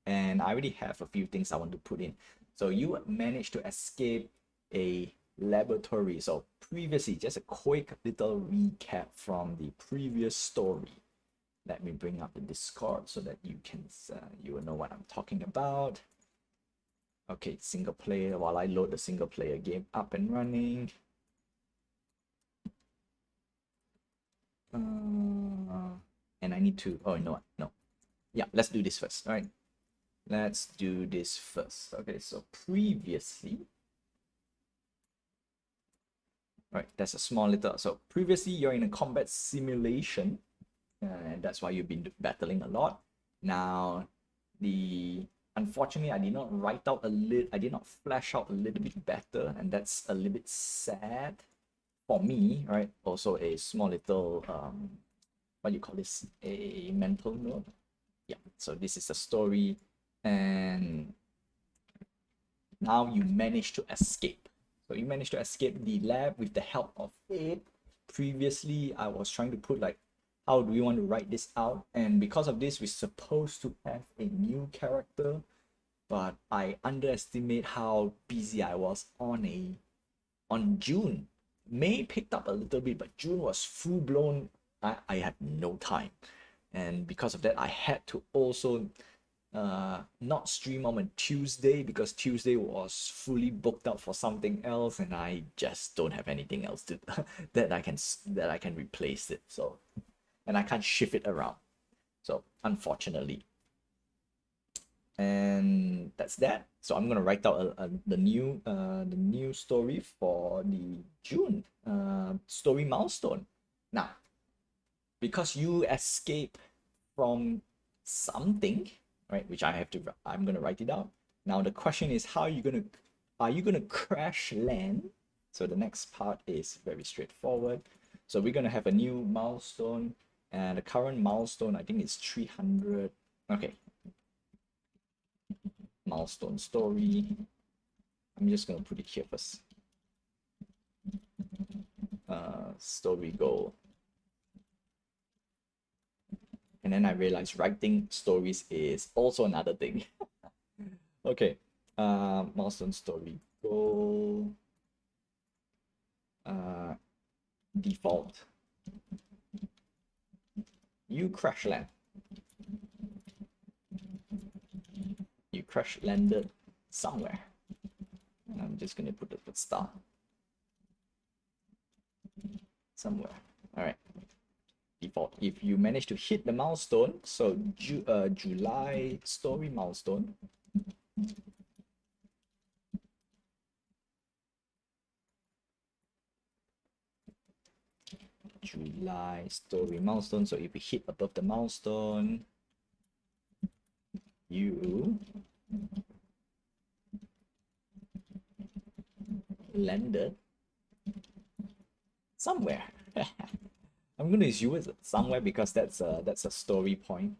And I already have a few things I want to put in. So you managed to escape a laboratory. So previously, just a quick little recap from the previous story. Let me bring up the Discord so that you will know what I'm talking about. Okay, single player. While I load the single player game up and running. And I need to. Oh, you know what? No. Yeah, let's do this first. All right. Let's do this first. Okay, so previously, right, that's a small little. So previously, you're in a combat simulation, and that's why you've been battling a lot. Now, unfortunately, I did not write out I did not flesh out a little bit better, and that's a little bit sad for me, right? Also, a small little what do you call this? A mental note. Yeah. So this is the story. And now you manage to escape. So you managed to escape the lab with the help of Abe. Previously, I was trying to put like, how do we want to write this out? And because of this, we're supposed to have a new character, but I underestimate how busy I was on June. May picked up a little bit, but June was full blown. I had no time. And because of that, I had to also not stream on a Tuesday because Tuesday was fully booked out for something else, and I just don't have anything else to that I can replace it. So, and I can't shift it around. So unfortunately, and that's that. So I'm gonna write out the new story for the June story milestone. Now, because you escape from something, right, which I'm gonna write it out. Now the question is, are you gonna crash land? So the next part is very straightforward. So we're gonna have a new milestone, and the current milestone I think is 300. Okay, milestone story. I'm just gonna put it here first. Story goal. And then I realized writing stories is also another thing. Okay, milestone story goal. Default. You crash land. You crash landed somewhere. And I'm just gonna put the star. Somewhere. All right. Default. If you manage to hit the milestone, so July story milestone, July story milestone. So if you hit above the milestone, you landed somewhere. I'm gonna use it somewhere because that's a story point.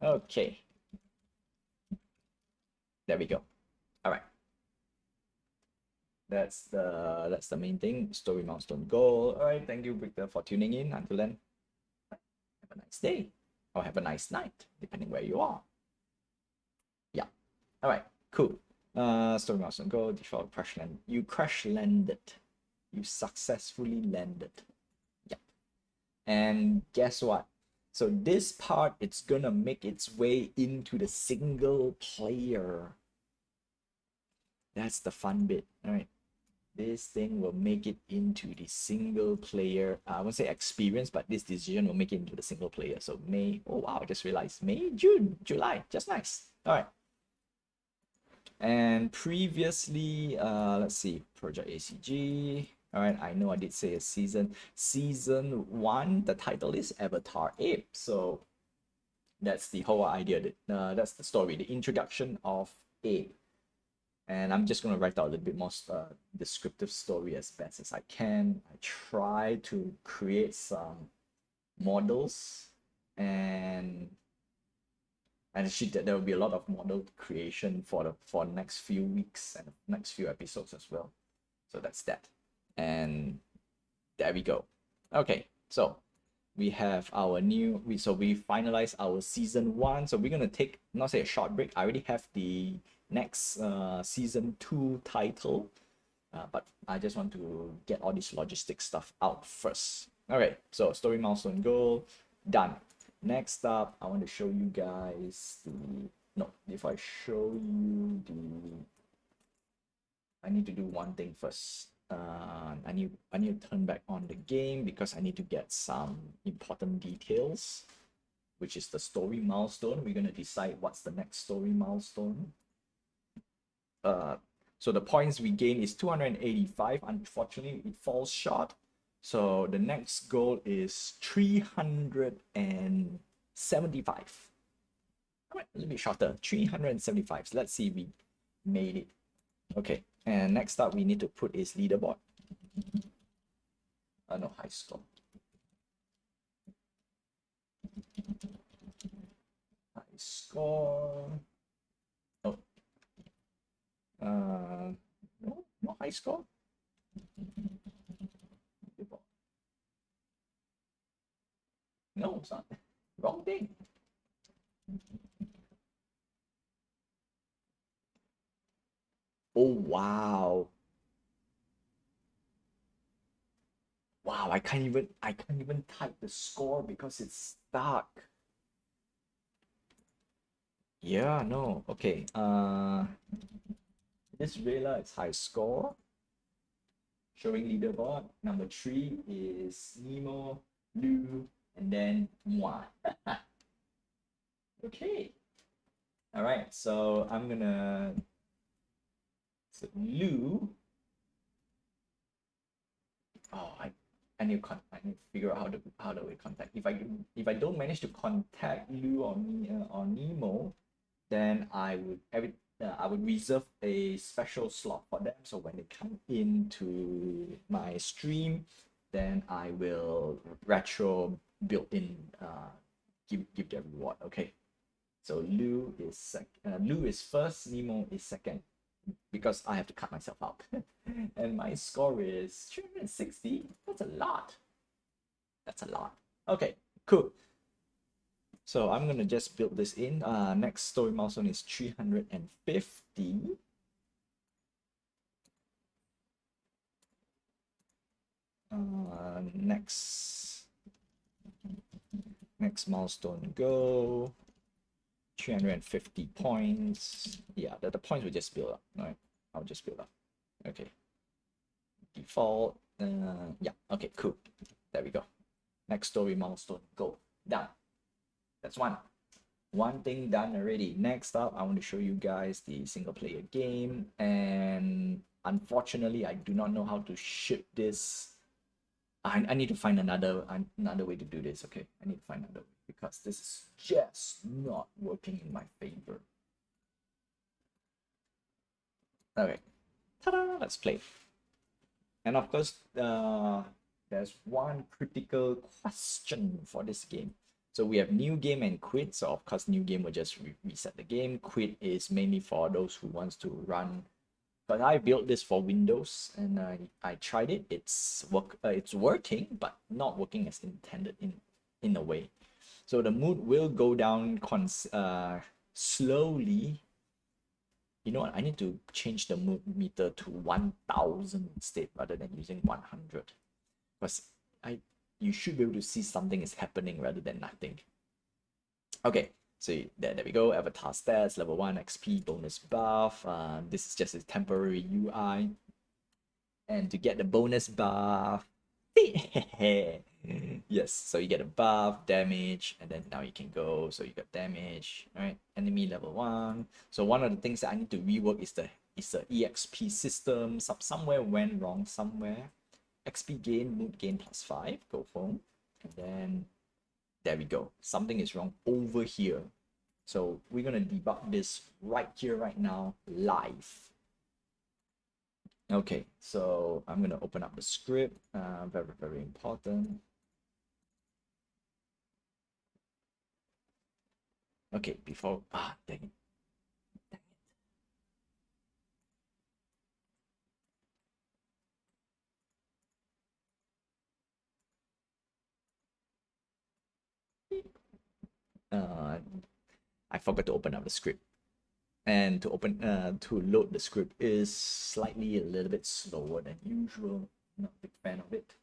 Okay. There we go. All right. That's the main thing. Story milestone goal. All right. Thank you, Victor, for tuning in. Until then, have a nice day or have a nice night, depending where you are. Yeah. All right. Cool. Story milestone goal. Default crash land. You crash landed. You successfully landed. Yeah. And guess what? So this part, it's gonna make its way into the single player. That's the fun bit. All right. This thing will make it into the single player. I won't say experience, but this decision will make it into the single player. So May. Oh wow! I just realized May, June, July. Just nice. All right. And previously, let's see, Project ACG. All right, I know I did say a season 1. The title is Avatar Ape. So that's the whole idea. That's the story, the introduction of Ape. And I'm just going to write out a little bit more descriptive story as best as I can. I try to create some models, and actually there will be a lot of model creation for the next few weeks and next few episodes as well. So that's that. And there we go. Okay, so we have our we finalized our season 1. So we're gonna take, not say a short break. I already have the next season 2 title, but I just want to get all this logistic stuff out first. Okay, so story milestone goal done. Next up, I want to show you guys if I show you I need to do one thing first. I need to turn back on the game because I need to get some important details, which is the story milestone. We're gonna decide what's the next story milestone. So the points we gain is 285. Unfortunately, it falls short. So the next goal is 375. All right, a little bit shorter, 375. So let's see if we made it. Okay, and next up we need to put is leaderboard. No, high score. High score. Oh. No, not high score. No, it's not. Wrong thing. Oh wow. Wow, I can't even type the score because it's stuck. Yeah, no. Okay. This Vela is high score. Showing leaderboard. Number 3 is Nemo, Lu, and then Moi. Okay. All right. So I'm gonna. So Lu. Oh, I need to figure out how do we contact. If I don't manage to contact Lu or Nemo, then I would reserve a special slot for them. So when they come into my stream, then I will retro built in give them reward. Okay. So Lu is first, Nemo is second, because I have to cut myself out. And my score is 360. That's a lot. Okay, cool. So I'm gonna just build this in. Next story milestone is 350. Next milestone go. 350 points. Yeah, the points will just build up. Right? I'll just build up. Okay. Default. Yeah. Okay. Cool. There we go. Next story milestone. Go. Done. That's one thing done already. Next up, I want to show you guys the single player game, and unfortunately I do not know how to ship this. I need to find another way to do this. Okay, I need to find another way because this is just not working in my favor. Okay, ta-da, let's play. And of course, there's one critical question for this game. So we have new game and quit. So of course, new game will just reset the game. Quit is mainly for those who wants to run. But I built this for Windows, and I tried it. It's working, but not working as intended in a way. So the mood will go down slowly. You know what? I need to change the mood meter to 1000 instead rather than using 100, because you should be able to see something is happening rather than nothing. Okay, so there we go. Avatar stats, level 1 XP bonus buff. This is just a temporary UI. And to get the bonus buff, yes, so you get a buff, damage, and then now you can go. So you got damage, right? Enemy level 1. So one of the things that I need to rework is the EXP system. Somewhere went wrong somewhere. XP gain, mood gain +5, go home. And then there we go. Something is wrong over here. So we're gonna debug this right here, right now, live. Okay, so I'm gonna open up the script. Very, very important. Okay, before dang it. I forgot to open up the script. And to load the script is slightly a little bit slower than usual. Not a big fan of it.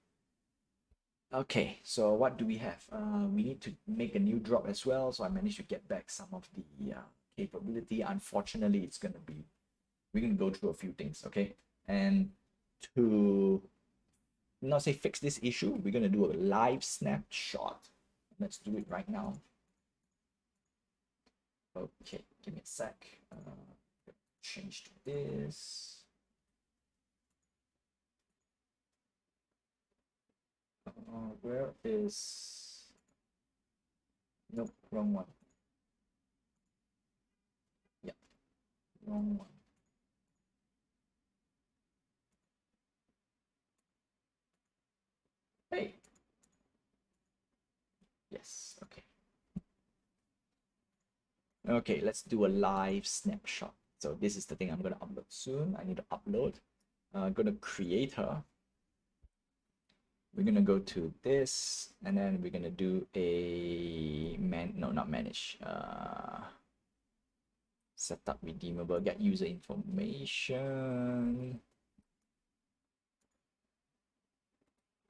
Okay, so what do we have? We need to make a new drop as well. So I managed to get back some of the capability. Unfortunately, we're gonna go through a few things, okay? And to not say fix this issue, we're gonna do a live snapshot. Let's do it right now. Okay, give me a sec. Change to this. Where is... Nope, wrong one. Yeah, wrong one. Hey. Yes, okay. Okay, let's do a live snapshot. So this is the thing I'm gonna upload soon. I need to upload. I'm gonna create her. We're gonna go to this, and then we're gonna do a not manage. Setup redeemable, get user information.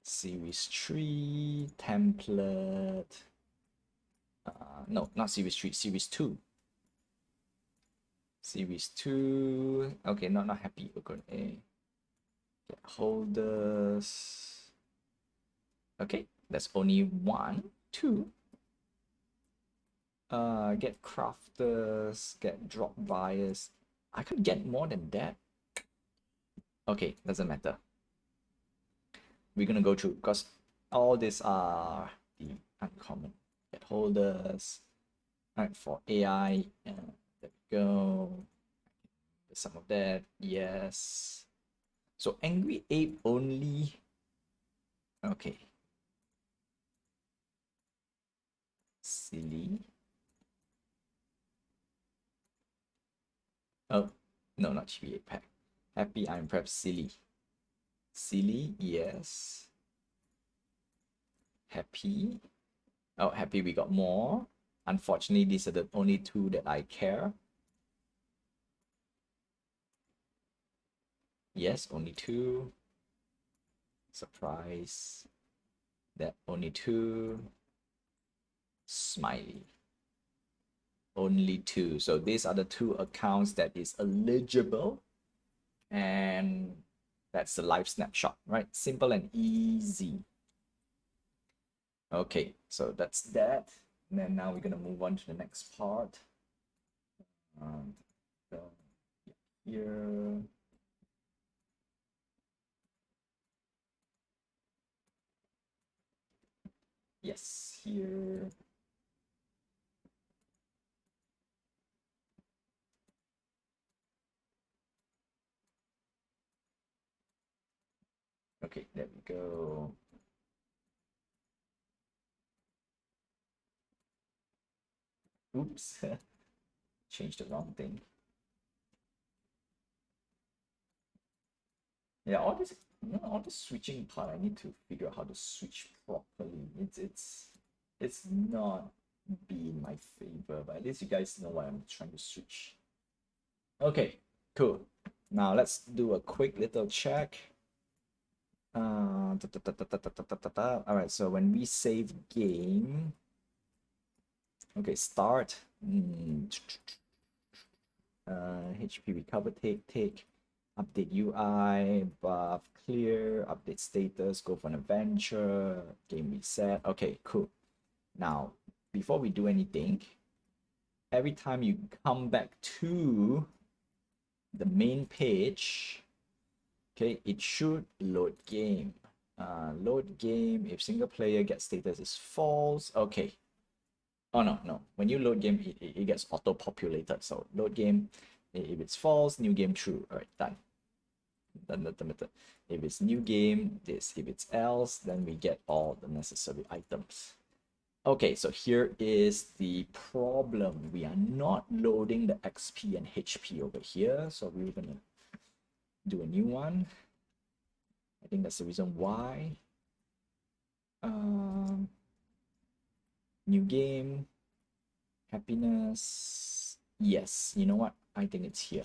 Series tree, template. No, not series tree, series 2. Series 2. Okay, not happy. We're going to get holders. Okay, that's only 1, 2. Get crafters, get drop buyers. I could get more than that. Okay, doesn't matter. We're gonna go through because all these are the uncommon. Get holders. Alright, for AI, there we go. Some of that, yes. So angry ape only. Okay. Silly. Oh, no, not chibi ape pack. Happy, I'm perhaps silly. Silly, yes. Happy. Oh, happy we got more. Unfortunately, these are the only 2 that I care. Yes, only 2. Surprise. That only 2. Smiley. Only 2. So these are the 2 accounts that is eligible. And that's the live snapshot, right? Simple and easy. Okay, so that's that. And then now we're gonna move on to the next part. Here. Yes, here. Okay, there we go. Oops, changed the wrong thing. Yeah, all this switching part, I need to figure out how to switch properly. It's not being my favor, but at least you guys know what I'm trying to switch. Okay, cool. Now let's do a quick little check. All right, so when we save game, okay, start. HP recover, take, update UI, buff clear, update status, go for an adventure, game reset. Okay, cool. Now, before we do anything, every time you come back to the main page, okay, it should load game. Load game, if single player get status is false. Okay. Oh, no. When you load game, it gets auto-populated. So load game, if it's false, new game true. All right, done. If it's new game, this. If it's else, then we get all the necessary items. Okay, so here is the problem. We are not loading the XP and HP over here, so we're gonna do a new one. I think that's the reason why. New game, happiness. Yes, you know what? I think it's here.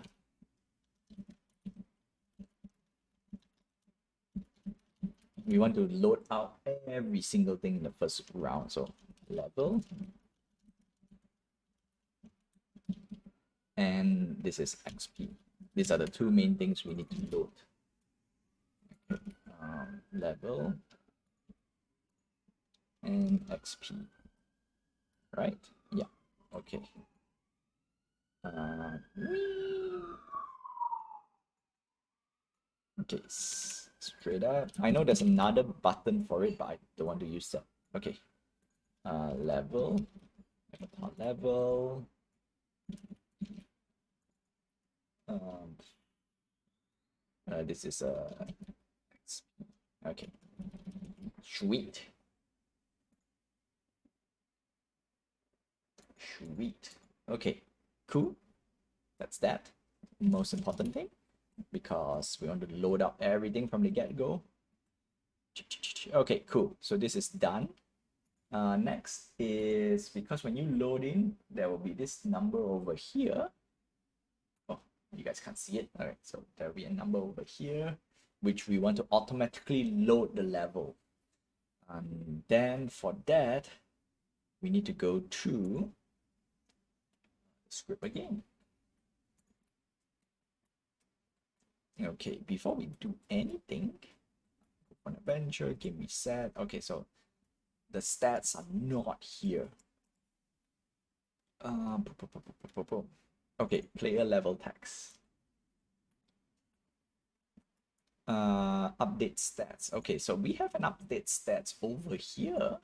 We want to load out every single thing in the first round. So level. And this is XP. These are the two main things we need to load. Level and XP. Right? Yeah. Okay. Okay, straight up. I know there's another button for it, but I don't want to use that. Okay. Level. Avatar level. This is okay. Sweet. Sweet. Okay, cool. That's that. Most important thing, because we want to load up everything from the get-go. Okay, cool. So this is done. Next is, because when you load in, there will be this number over here. Oh, you guys can't see it. All right, so there will be a number over here, which we want to automatically load the level. And then for that, we need to go to script again. Okay, before we do anything, on adventure, game reset. Okay, so the stats are not here. Okay, player level text. Update stats. Okay, so we have an update stats over here.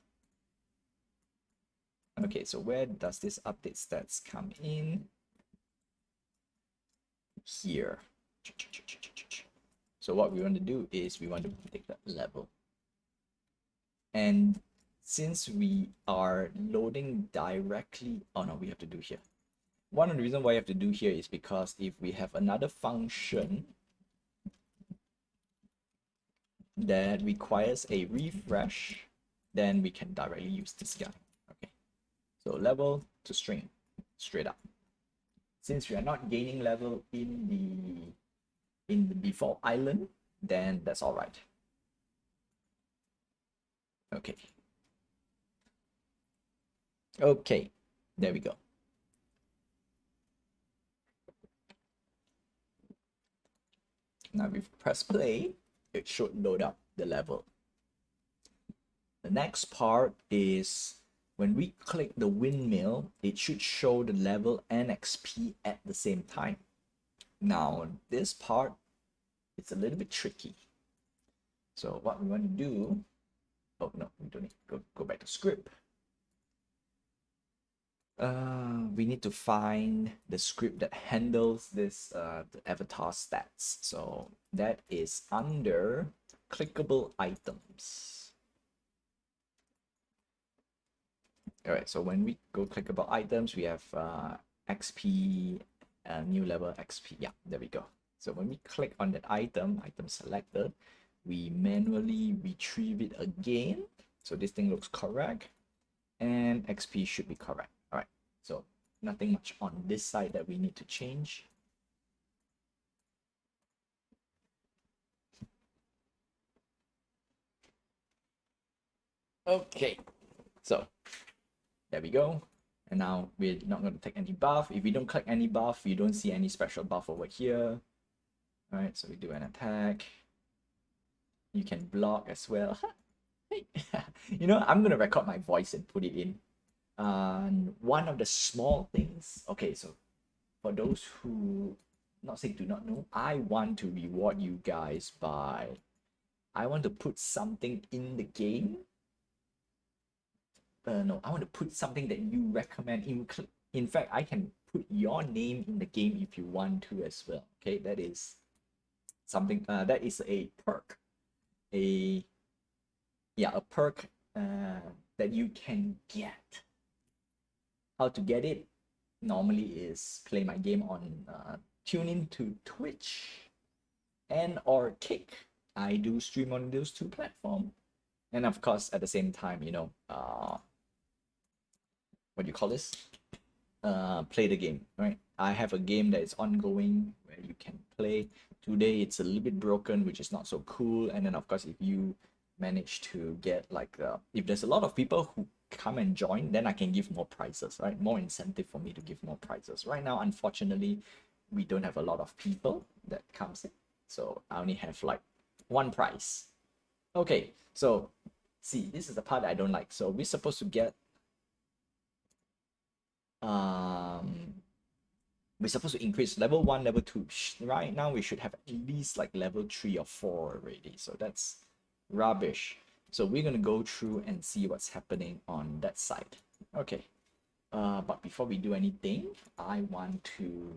Okay, so where does this update stats come in? Here. So what we want to do is we want to take that level. And since we are loading directly, oh no, we have to do here. One of the reasons why you have to do here is because if we have another function that requires a refresh, then we can directly use this guy. Okay, so level to string, straight up. Since we are not gaining level in the default island, then that's all right. Okay. Okay, there we go. Now if we press play, it should load up the level. The next part is when we click the windmill, it should show the level and XP at the same time. Now this part, it's a little bit tricky. So what we want to do, oh no, we don't need to go back to script. We need to find the script that handles this the avatar stats. So that is under clickable items. All right, so when we go clickable items, we have XP, new level XP. Yeah, there we go. So when we click on that item selected, we manually retrieve it again. So this thing looks correct, and XP should be correct. All right, so nothing much on this side that we need to change. Okay, so there we go. And now we're not going to take any buff. If we don't click any buff, you don't see any special buff over here. All right, so we do an attack. You can block as well. You know, I'm going to record my voice and put it in. One of the small things. Okay, so for those who do not know, I want to reward you guys by, I want to put something in the game. No, I want to put something that you recommend. In fact, I can put your name in the game if you want to as well. Okay, that is something that is a perk, a perk that you can get. How to get it normally is play my game on tune in to Twitch and or Kick. I do stream on those two platforms, and of course at the same time, you know, what do you call this, play the game, right? I have a game that is ongoing where you can play. Today it's a little bit broken, which is not so cool. And then of course, if you manage to get like if there's a lot of people who come and join, then I can give more prizes, right? More incentive for me to give more prizes. Right now, unfortunately, we don't have a lot of people that comes in, so I only have like one prize. Okay, so see, this is the part I don't like. So we're supposed to get we're supposed to increase level 1, level 2. Right now we should have at least like level 3 or 4 already, so that's rubbish. So we're gonna go through and see what's happening on that side. Okay, but before we do anything, I want to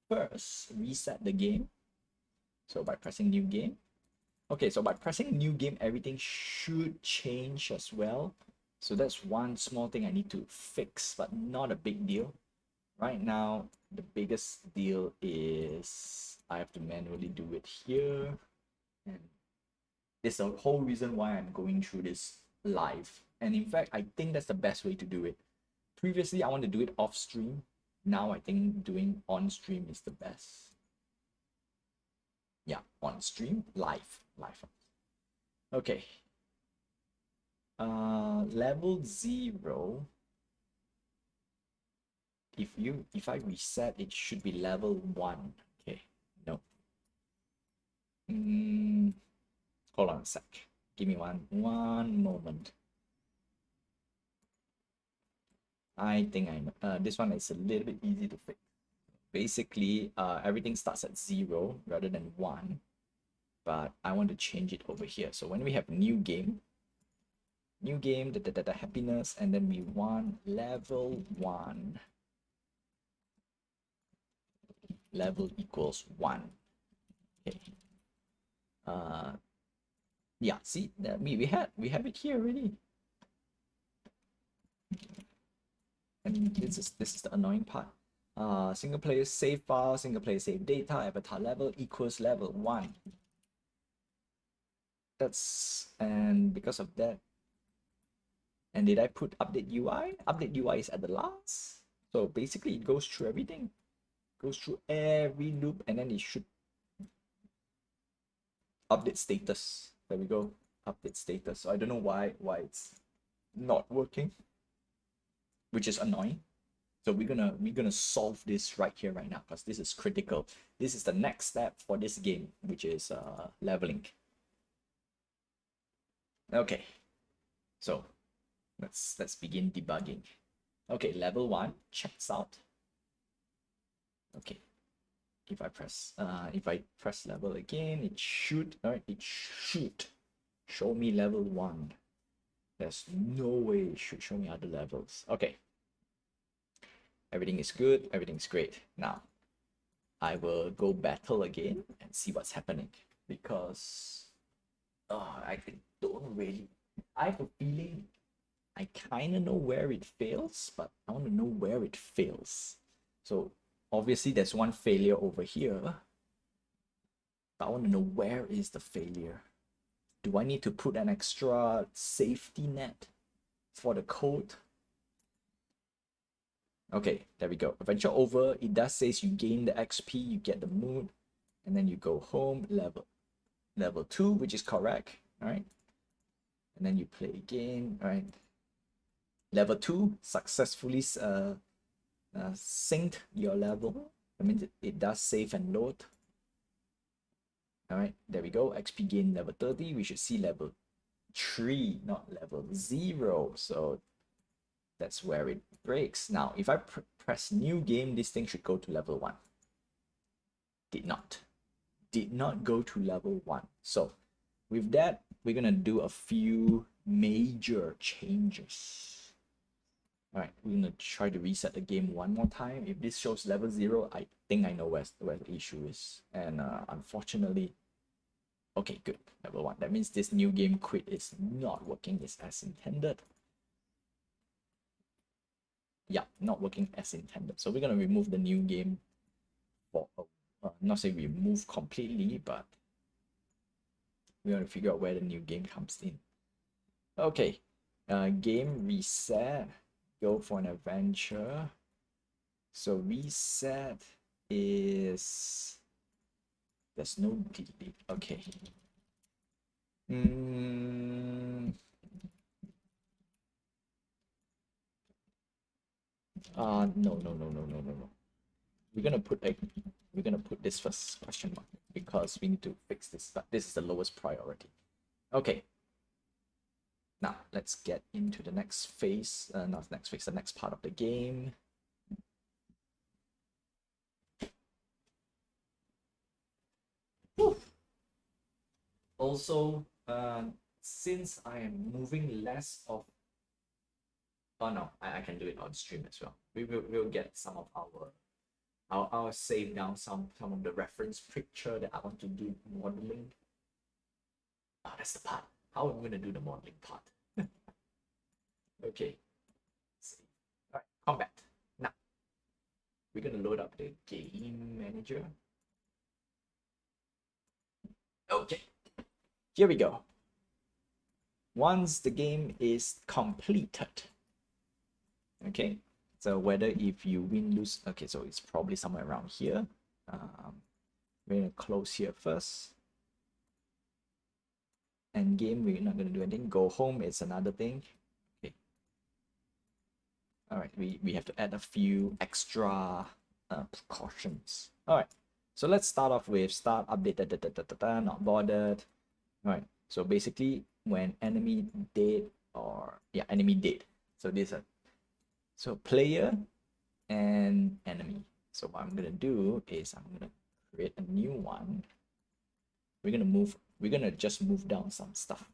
first reset the game. So by pressing new game, okay, so by pressing new game, everything should change as well. So that's one small thing I need to fix, but not a big deal. Right now, the biggest deal is I have to manually do it here. And this is the whole reason why I'm going through this live. And in fact, I think that's the best way to do it. Previously, I want to do it off stream. Now I think doing on stream is the best. Yeah, on stream, live. Okay. Level 0. If I reset, it should be level 1. Okay, no. Hold on a sec. Give me one moment. I think I know. This one is a little bit easy to fix. Basically, everything starts at 0 rather than 1. But I want to change it over here. So when we have new game, the happiness, and then we want level 1. Level equals 1. Okay. Yeah, see that we have it here already. And this is the annoying part. Single player save file, single player save data, avatar level equals level 1. And because of that. And did I put update UI? Update UI is at the last. So basically it goes through everything. Goes through every loop, and then it should update status. There we go. Update status. So I don't know why it's not working, which is annoying. So we're gonna solve this right here, right now, because this is critical. This is the next step for this game, which is leveling. Okay, so let's begin debugging. Okay, level 1 checks out. Okay, if I press level again, it should show me level 1. There's no way it should show me other levels. Okay, everything is good, everything's great. Now I will go battle again and see what's happening, because I don't really, I have a feeling I kind of know where it fails, but I want to know where it fails. So obviously there's one failure over here, but I want to know where is the failure. Do I need to put an extra safety net for the code? Okay, there we go. Adventure over. It does says you gain the XP, you get the mood, and then you go home, level 2, which is correct. All right, and then you play again. All right, level 2 successfully synced your level. I mean, it does save and load. All right, there we go. XP gain level 30. We should see level 3, not level 0. So that's where it breaks. Now, if I press new game, this thing should go to level 1. Did not go to level 1. So with that, we're gonna do a few major changes. All right, we're gonna try to reset the game one more time. If this shows level 0, I think I know where the issue is. And unfortunately, okay, good, level 1. That means this new game quit is not working as intended. Yeah, not working as intended. So we're gonna remove the new game for, not say remove completely, but we're gonna figure out where the new game comes in. Okay, game reset. Go for an adventure. So reset is, there's no delete. Okay. No. We're gonna put this first, question mark, because we need to fix this, but this is the lowest priority. Okay. Now let's get into the next phase, not next phase, the next part of the game. Also, since I am moving less of, oh no, I can do it on stream as well. We'll get some of our, I'll save down some of the reference picture that I want to do modeling. Oh, that's the part. How am I going to do the modeling part? Okay. Let's see. All right, combat. Now, we're going to load up the game manager. Okay. Here we go. Once the game is completed. Okay. So whether if you win, lose, okay, so it's probably somewhere around here. We're going to close here first. End game, we're not going to do anything. Go home is another thing. Okay. All right, we have to add a few extra precautions. All right, so let's start off with start update, not bothered. All right, so basically when enemy dead, or yeah, enemy dead. So these are, so player and enemy. So what I'm gonna do is I'm gonna create a new one. We're gonna just move down some stuff.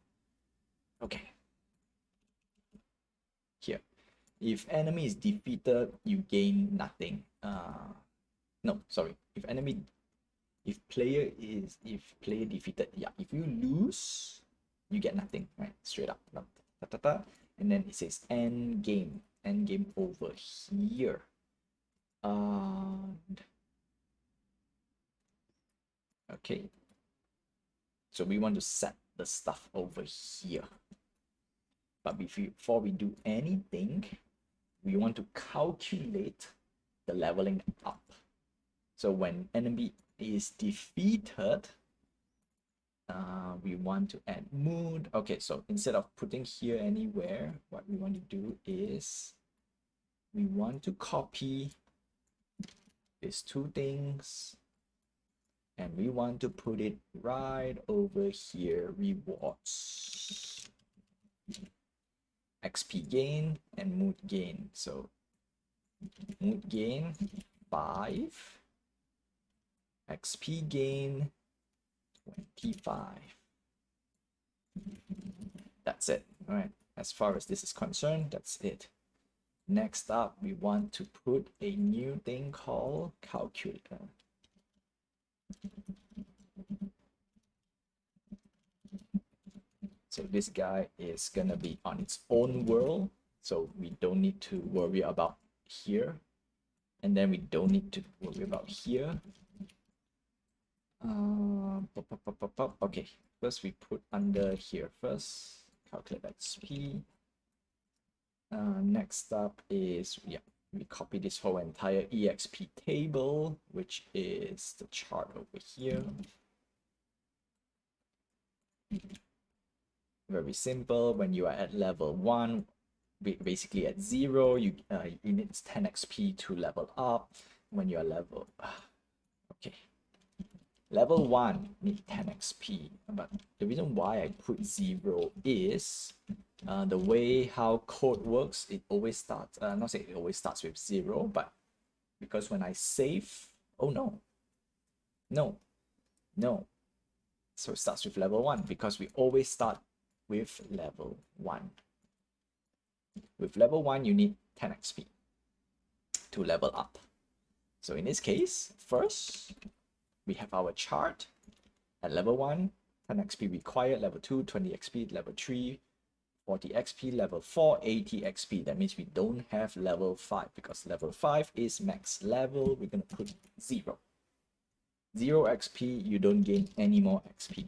Okay. Here. If enemy is defeated, you gain nothing. No, sorry. If player defeated, yeah. If you lose, you get nothing, right? Straight up. And then it says end game. End game over here. Okay. So we want to set the stuff over here. But before we do anything, we want to calculate the leveling up. So when enemy is defeated, we want to add mood. Okay, so instead of putting here anywhere, what we want to do is we want to copy these two things, and we want to put it right over here, rewards. XP gain and mood gain. So mood gain 5, XP gain 25. That's it. All right, as far as this is concerned, that's it. Next up, we want to put a new thing called calculator. So this guy is gonna be on its own world, so we don't need to worry about here, and then we don't need to worry about here. Okay, first we put under here first, calculate XP. Next up is, yeah, we copy this whole entire EXP table, which is the chart over here. Very simple. When you are at level 1, basically at 0, you need 10 XP to level up. When you are level, okay, level 1 need 10 XP, but the reason why I put 0 is the way how code works. It always starts, not say it always starts with 0, but because when I save, oh no, so it starts with level 1 because we always start with level 1. With level 1, you need 10 XP to level up. So in this case, first we have our chart at level 1, 10 XP required, level 2, 20 XP, level 3, 40 XP, level 4, 80 XP. That means we don't have level 5 because level 5 is max level. We're going to put 0. 0 XP, you don't gain any more XP.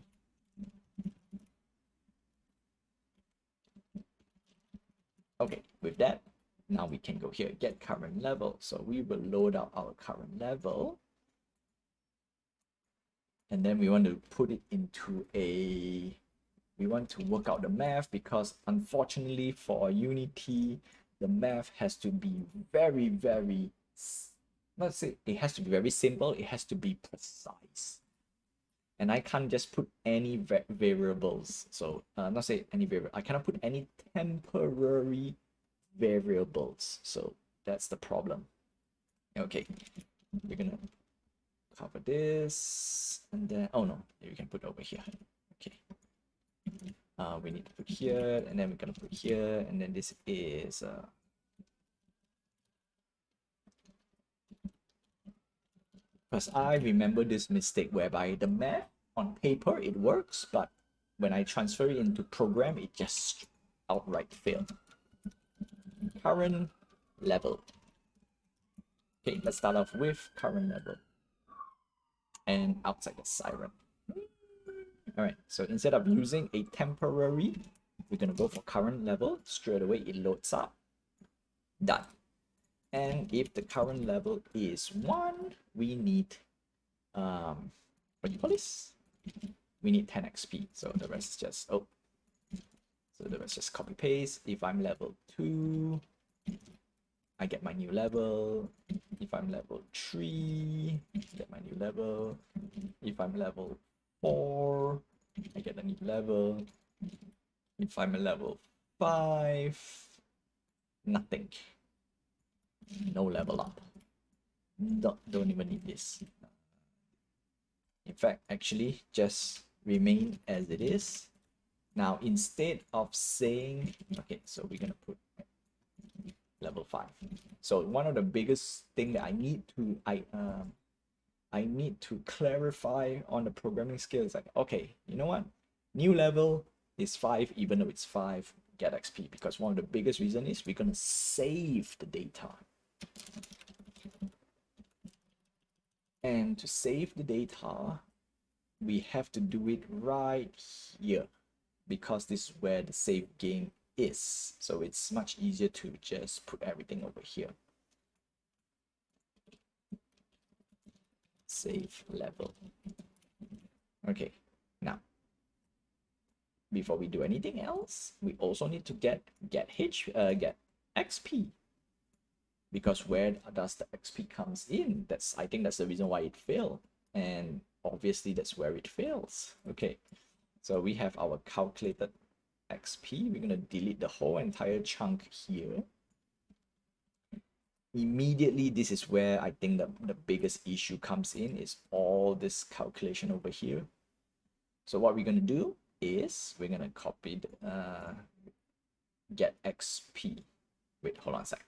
Okay, with that, now we can go here, get current level. So we will load out our current level. And then we want to put it into we want to work out the math because unfortunately for Unity, the math has to be very, very, let's say it has to be very simple. It has to be precise. And I can't just put any variables. So not say any variable. I cannot put any temporary variables. So that's the problem. Okay, we're gonna cover this and then, oh no, you can put over here. Okay. We need to put here and then we're gonna put here and then this is because I remember this mistake whereby the math on paper it works, but when I transfer it into program, it just outright failed. Current level. Okay, let's start off with current level. And outside the siren. All right, so instead of using a temporary, we're gonna go for current level. Straight away, it loads up. Done. And if the current level is 1, we need, what do you call this? We need 10 XP. So the rest is just, so the rest just copy paste. If I'm level 2, I get my new level. If I'm level 3, I get my new level. If I'm level 4, I get a new level. If I'm a level 5, nothing. No level up. Don't even need this. In fact, actually, just remain as it is. Now, instead of saying, okay, so we're gonna put level 5. So one of the biggest thing that I need to clarify on the programming skill is like, okay, you know what? New level is 5, even though it's 5, get XP, because one of the biggest reason is we're gonna save the data. And to save the data, we have to do it right here because this is where the save game is. So it's much easier to just put everything over here. Save level. Okay, now before we do anything else, we also need to get XP. Because where does the XP comes in? I think that's the reason why it failed. And obviously that's where it fails. Okay, so we have our calculated XP. We're gonna delete the whole entire chunk here. Immediately, this is where I think the biggest issue comes in, is all this calculation over here. So what we're gonna do is we're gonna copy the, get XP. Wait, hold on a sec.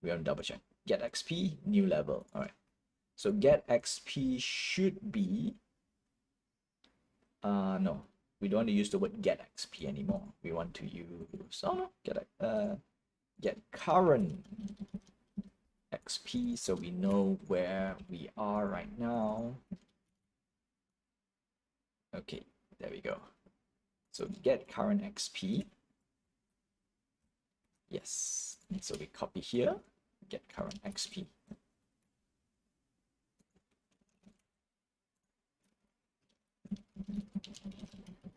We're gonna double check. Get XP, new level. All right. So get XP should be, no, we don't want to use the word get XP anymore. We want to use, oh no, get current XP, so we know where we are right now. Okay, there we go. So get current XP. Yes, so we copy here, get current XP.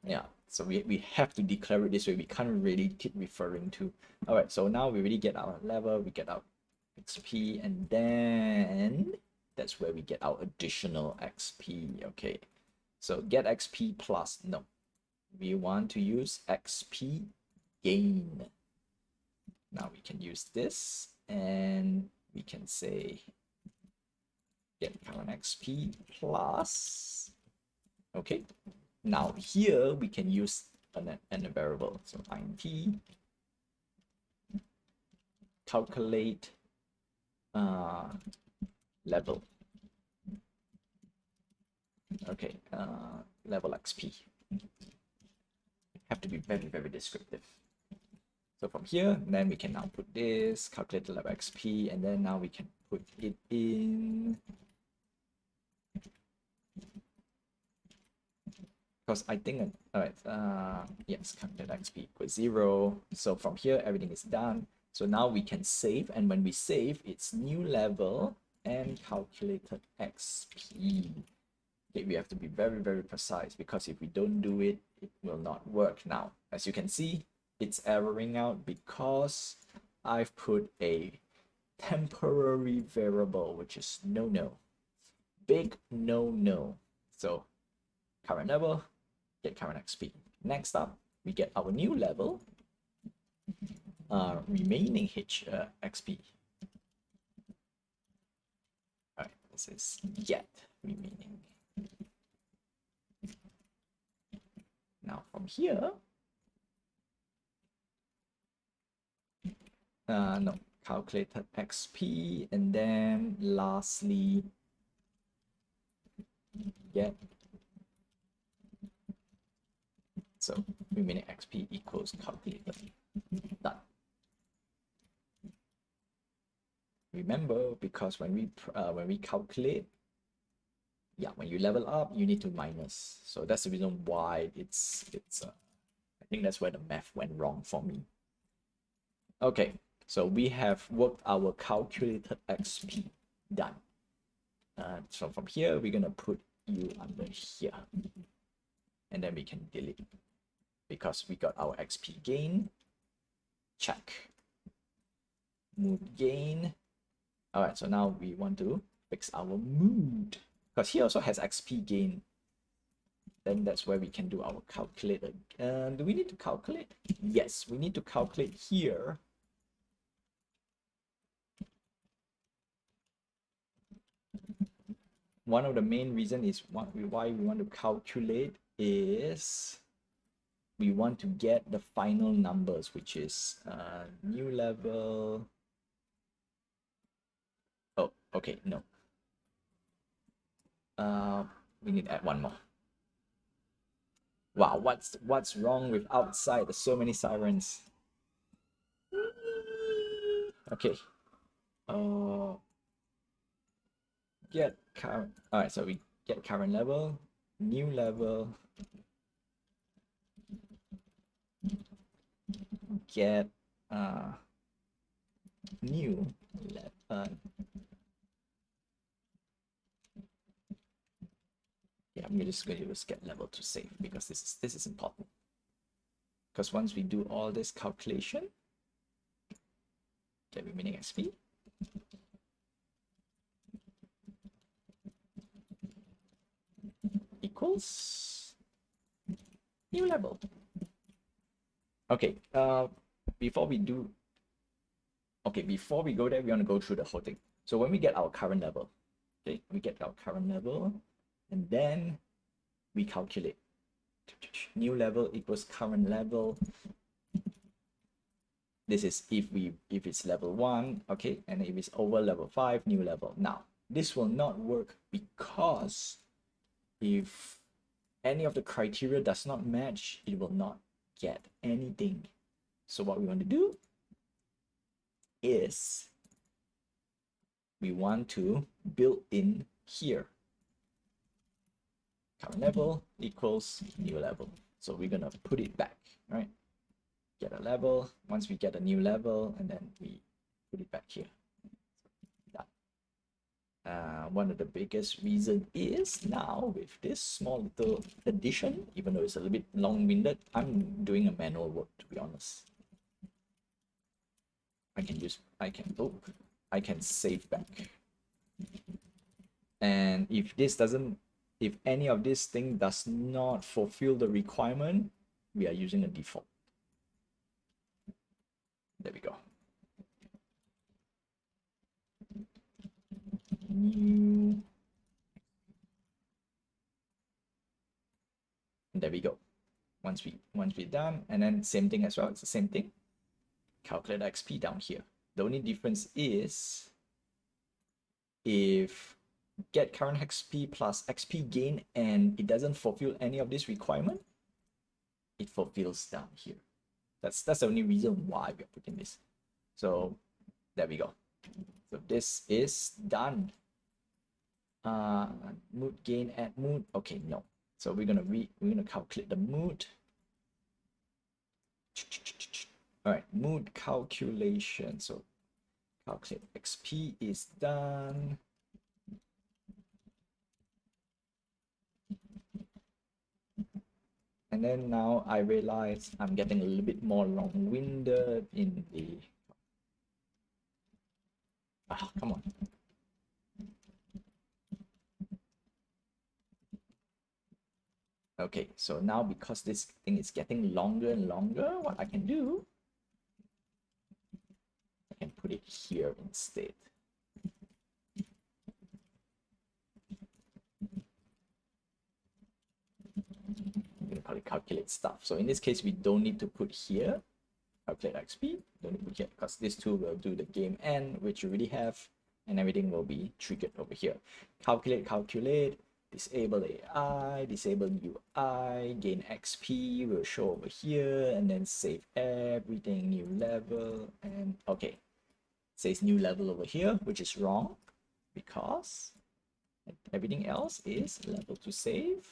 Yeah, so we have to declare it this way. We can't really keep referring to. All right, so now we really get our level, we get our XP, and then that's where we get our additional XP. Okay, so get XP plus, no, we want to use XP gain. Now we can use this and we can say get current XP plus. Okay, now here we can use a variable. So int calculate level. Okay, level XP. Have to be very, very descriptive. So from here, then we can now put this, calculate the level XP, and then now we can put it in. Because I think, all right, yes, calculate XP equals 0. So from here, everything is done. So now we can save, and when we save, it's new level and calculated XP. Okay, we have to be very, very precise, because if we don't do it, it will not work now. As you can see, it's erroring out because I've put a temporary variable, which is no. Big no. So current level, get current XP. Next up, we get our new level, remaining XP. All right, this is get remaining. Now from here, no, calculated XP, and then lastly, get. So remaining XP equals calculated. Done. Remember, because when we calculate, yeah, when you level up, you need to minus. So that's the reason why it's I think that's where the math went wrong for me. Okay, so we have worked our calculated XP. Done. So from here, we're gonna put you under here, and then we can delete, because we got our XP gain. Check. Mood gain. All right, so now we want to fix our mood, because he also has XP gain. Then that's where we can do our calculator. Do we need to calculate? Yes, we need to calculate here. One of the main reasons is why we want to calculate is we want to get the final numbers, which is new level. Oh, okay, no. We need to add one more. Wow, what's wrong with outside? There's so many sirens. Okay. Get current. All right, so we get current level, new level, get new level. Yeah, I'm just going to use get level to save, because this is important. Because once we do all this calculation, get remaining XP. Equals new level. Okay, before we go there, we want to go through the whole thing. So when we get our current level, okay, we get our current level, and then we calculate. New level equals current level. This is if it's level 1, okay, and if it's over level 5, new level. Now, this will not work, because if any of the criteria does not match, it will not get anything. So what we want to do is we want to build in here. Current level equals new level. So we're gonna put it back, right? Get a level. Once we get a new level, and then we put it back here. One of the biggest reason is now with this small little addition, even though it's a little bit long-winded, I'm doing a manual work, to be honest. I can save back. And if any of this thing does not fulfill the requirement, we are using a default. There we go. New. There we go. Once we're done, and then same thing as well. It's the same thing. Calculate XP down here. The only difference is if get current XP plus XP gain and it doesn't fulfill any of this requirement, it fulfills down here. That's the only reason why we're putting this. So there we go. So this is done. Mood gain, add mood. Okay, no. So we're gonna calculate the mood. All right, mood calculation. So calculate XP is done. And then now I realize I'm getting a little bit more long-winded in the... come on. Okay, so now because this thing is getting longer and longer, what I can do, I can put it here instead. I'm gonna probably calculate stuff. So in this case, we don't need to put here, calculate XP, don't need to put here, because this tool will do the game end, which you already have, and everything will be triggered over here. Calculate, disable AI, disable UI, gain XP will show over here, and then save everything, new level, and okay. It says new level over here, which is wrong, because everything else is level to save,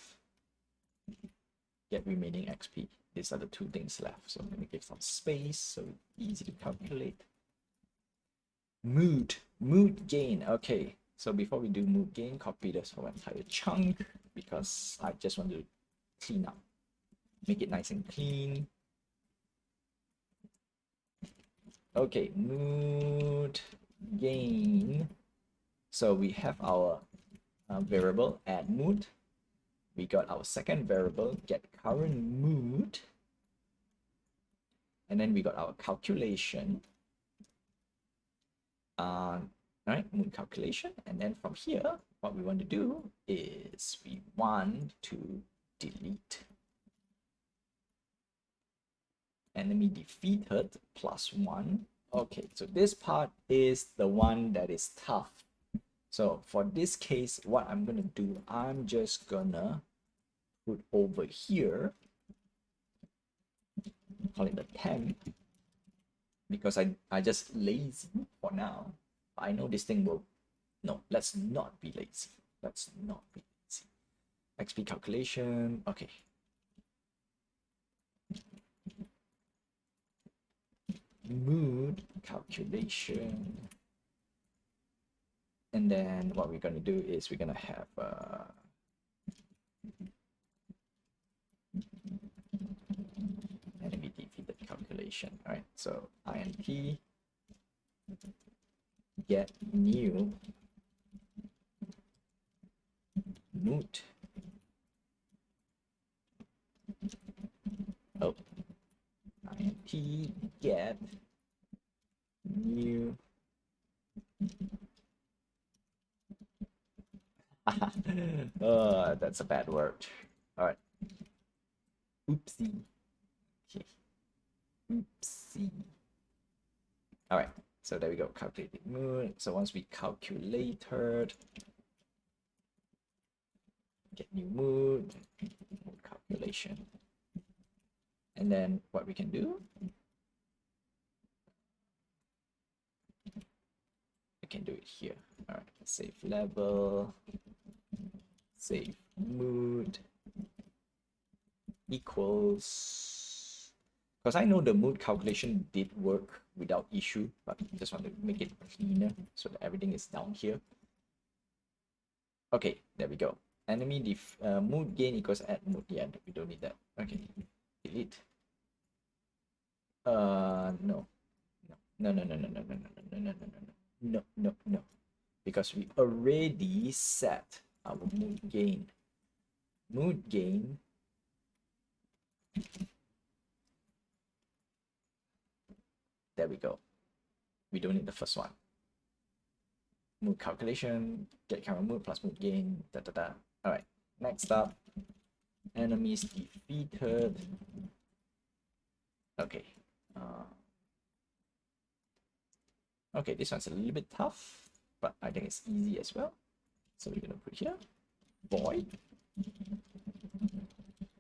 get remaining XP. These are the two things left. So let me give some space so it's easy to calculate. Mood gain. Okay, so before we do mood gain, copy this whole entire chunk because I just want to clean up, make it nice and clean. Okay, mood gain. So we have our variable add mood. We got our second variable get current mood, and then we got our calculation. Right, mood calculation, and then from here, what we want to do is we want to delete enemy defeated +1. Okay, so this part is the one that is tough. So for this case, what I'm gonna do, I'm just gonna put over here, call it the temp, because I just lazy for now. I know this thing will, no, let's not be lazy. Let's not be lazy. XP calculation, okay. Mood calculation. And then what we're gonna do is we're gonna have enemy defeated calculation. All right, so INT get new mood. Oh, INT get new that's a bad word. All right. Oopsie. Okay. Oopsie. All right. So there we go. Calculated mood. So once we calculated, get new mood calculation, and then what we can do, we can do it here. All right. Save level. Save mood equals, because I know the mood calculation did work without issue, but I just want to make it cleaner so that everything is down here. Okay, there we go. Enemy mood gain equals add mood. Yeah, we don't need that. Okay, delete. No, no, because we already set our mood gain. Mood gain there we go. We don't need the first one. Mood calculation, get current mood plus mood gain, da da da. All right, next up, enemies defeated. Okay. Okay, this one's a little bit tough, but I think it's easy as well. So we're gonna put here, void,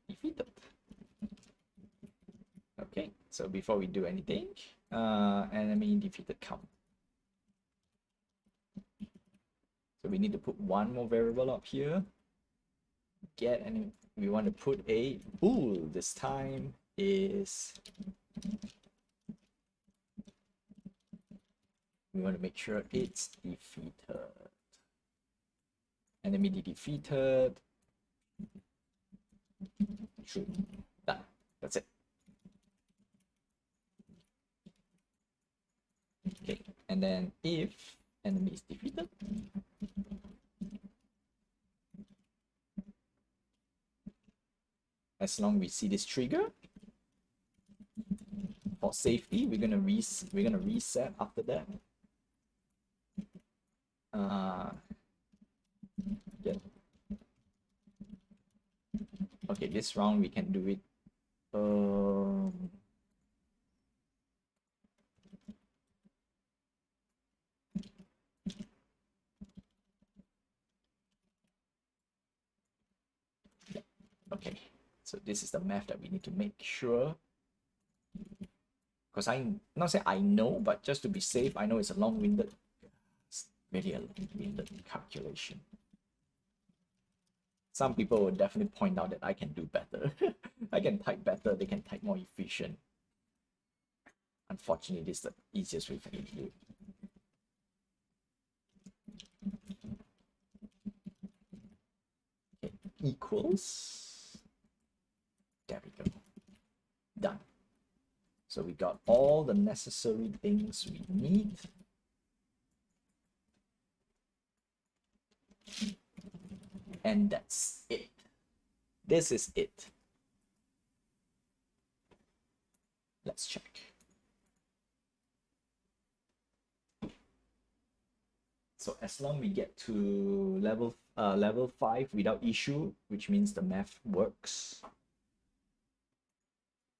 defeated. Okay, so before we do anything, enemy defeated count. So we need to put one more variable up here. Get, and we want to put a bool this time is, we want to make sure it's defeated. Enemy defeated. True. Done. That's it. Okay, and then if enemy is defeated, as long as we see this trigger, for safety, we're gonna reset after that. Yeah. Okay, this round we can do it. Yeah. Okay, so this is the math that we need to make sure. Because I'm not saying I know, but just to be safe, I know it's a long-winded, it's really a long-winded calculation. Some people will definitely point out that I can do better. I can type better, they can type more efficient. Unfortunately, this is the easiest way for me to do it. Okay, equals. There we go. Done. So we got all the necessary things we need. And that's it. This is it. Let's check. So as long as we get to level 5 without issue, which means the math works.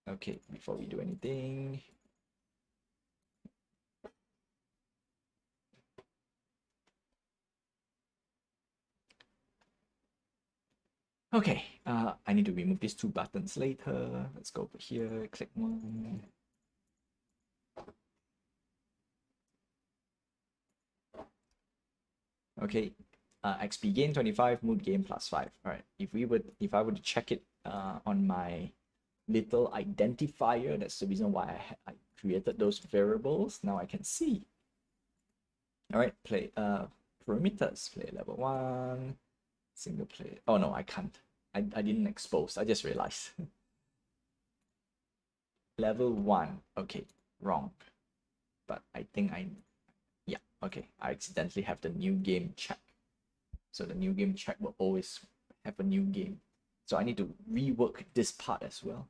Okay, before we do anything, okay, I need to remove these two buttons later. Let's go over here, click one. Okay, XP gain 25, mood gain plus 5. All right, if I were to check it on my little identifier, that's the reason why I created those variables. Now I can see. All right, play parameters, play level 1, single player. Oh no, I can't. I didn't expose. I just realized. Level 1. Okay, wrong. But I think yeah, okay. I accidentally have the new game check. So the new game check will always have a new game. So I need to rework this part as well.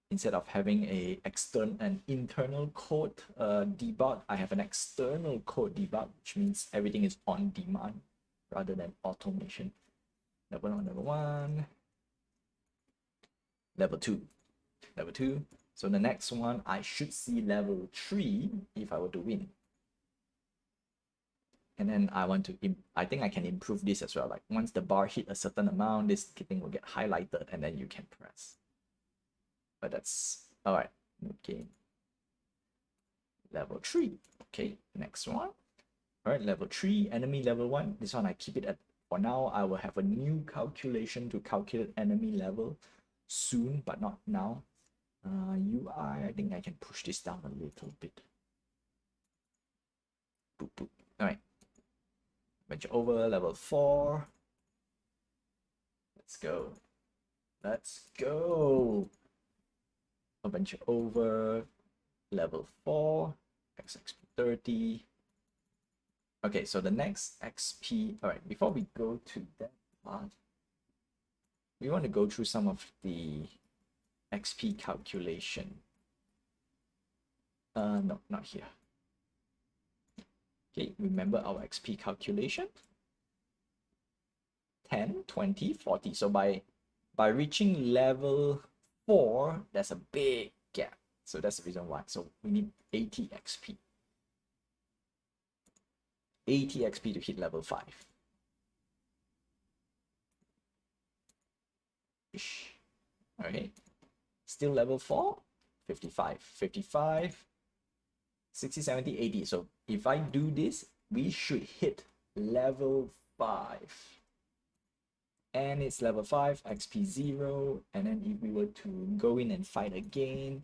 Instead of having an internal code debug, I have an external code debug, which means everything is on demand rather than automation. Level 1, level 2, level 2. So the next one, I should see level 3 if I were to win. And then I think I can improve this as well. Like once the bar hit a certain amount, this thing will get highlighted and then you can press. But that's all right. Okay. Level 3. Okay, next one. All right, level 3, enemy level 1. This one I keep it at, for now. I will have a new calculation to calculate enemy level soon, but not now. UI, I think I can push this down a little bit. Boop, boop. All right. Venture over, level 4. Let's go. Let's go. Venture over, level 4, XP 30. Okay, so the next XP, all right, before we go to that part, we want to go through some of the XP calculation. No, not here. Okay, remember our XP calculation? 10, 20, 40. So by reaching level 4, there's a big gap. So that's the reason why. So we need 80 XP. 80 XP to hit level 5. Okay, still level 4, 55, 55, 60, 70, 80. So if I do this, we should hit level 5. And it's level 5, XP 0. And then if we were to go in and fight again,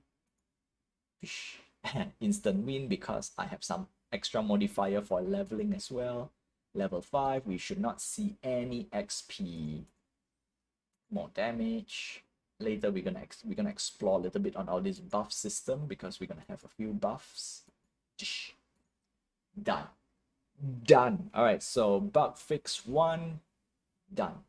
instant win because I have some extra modifier for leveling as well. Level 5, we should not see any XP. More damage. Later we're gonna explore a little bit on all this buff system because we're gonna have a few buffs. Done. All right, so bug fix 1 done.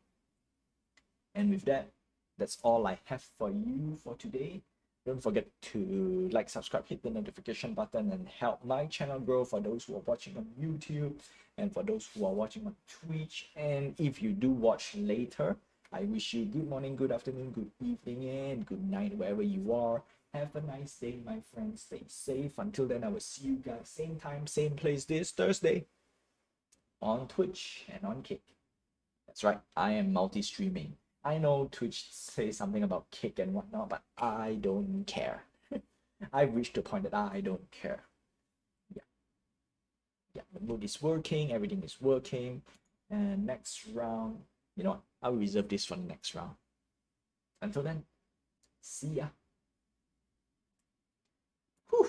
And with that, that's all I have for you for today. Don't forget to like, subscribe, hit the notification button, and help my channel grow for those who are watching on YouTube and for those who are watching on Twitch. And if you do watch later, I wish you good morning, good afternoon, good evening, and good night wherever you are. Have a nice day, my friends. Stay safe. Until then, I will see you guys same time, same place this Thursday on Twitch and on Kick. That's right, I am multi-streaming. I know Twitch says something about Kick and whatnot, but I don't care. I reached the point that I don't care. Yeah, the mood is working, everything is working. And next round, you know what? I'll reserve this for the next round. Until then, see ya. Whew.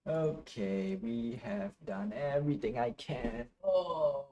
Okay, we have done everything I can. Oh.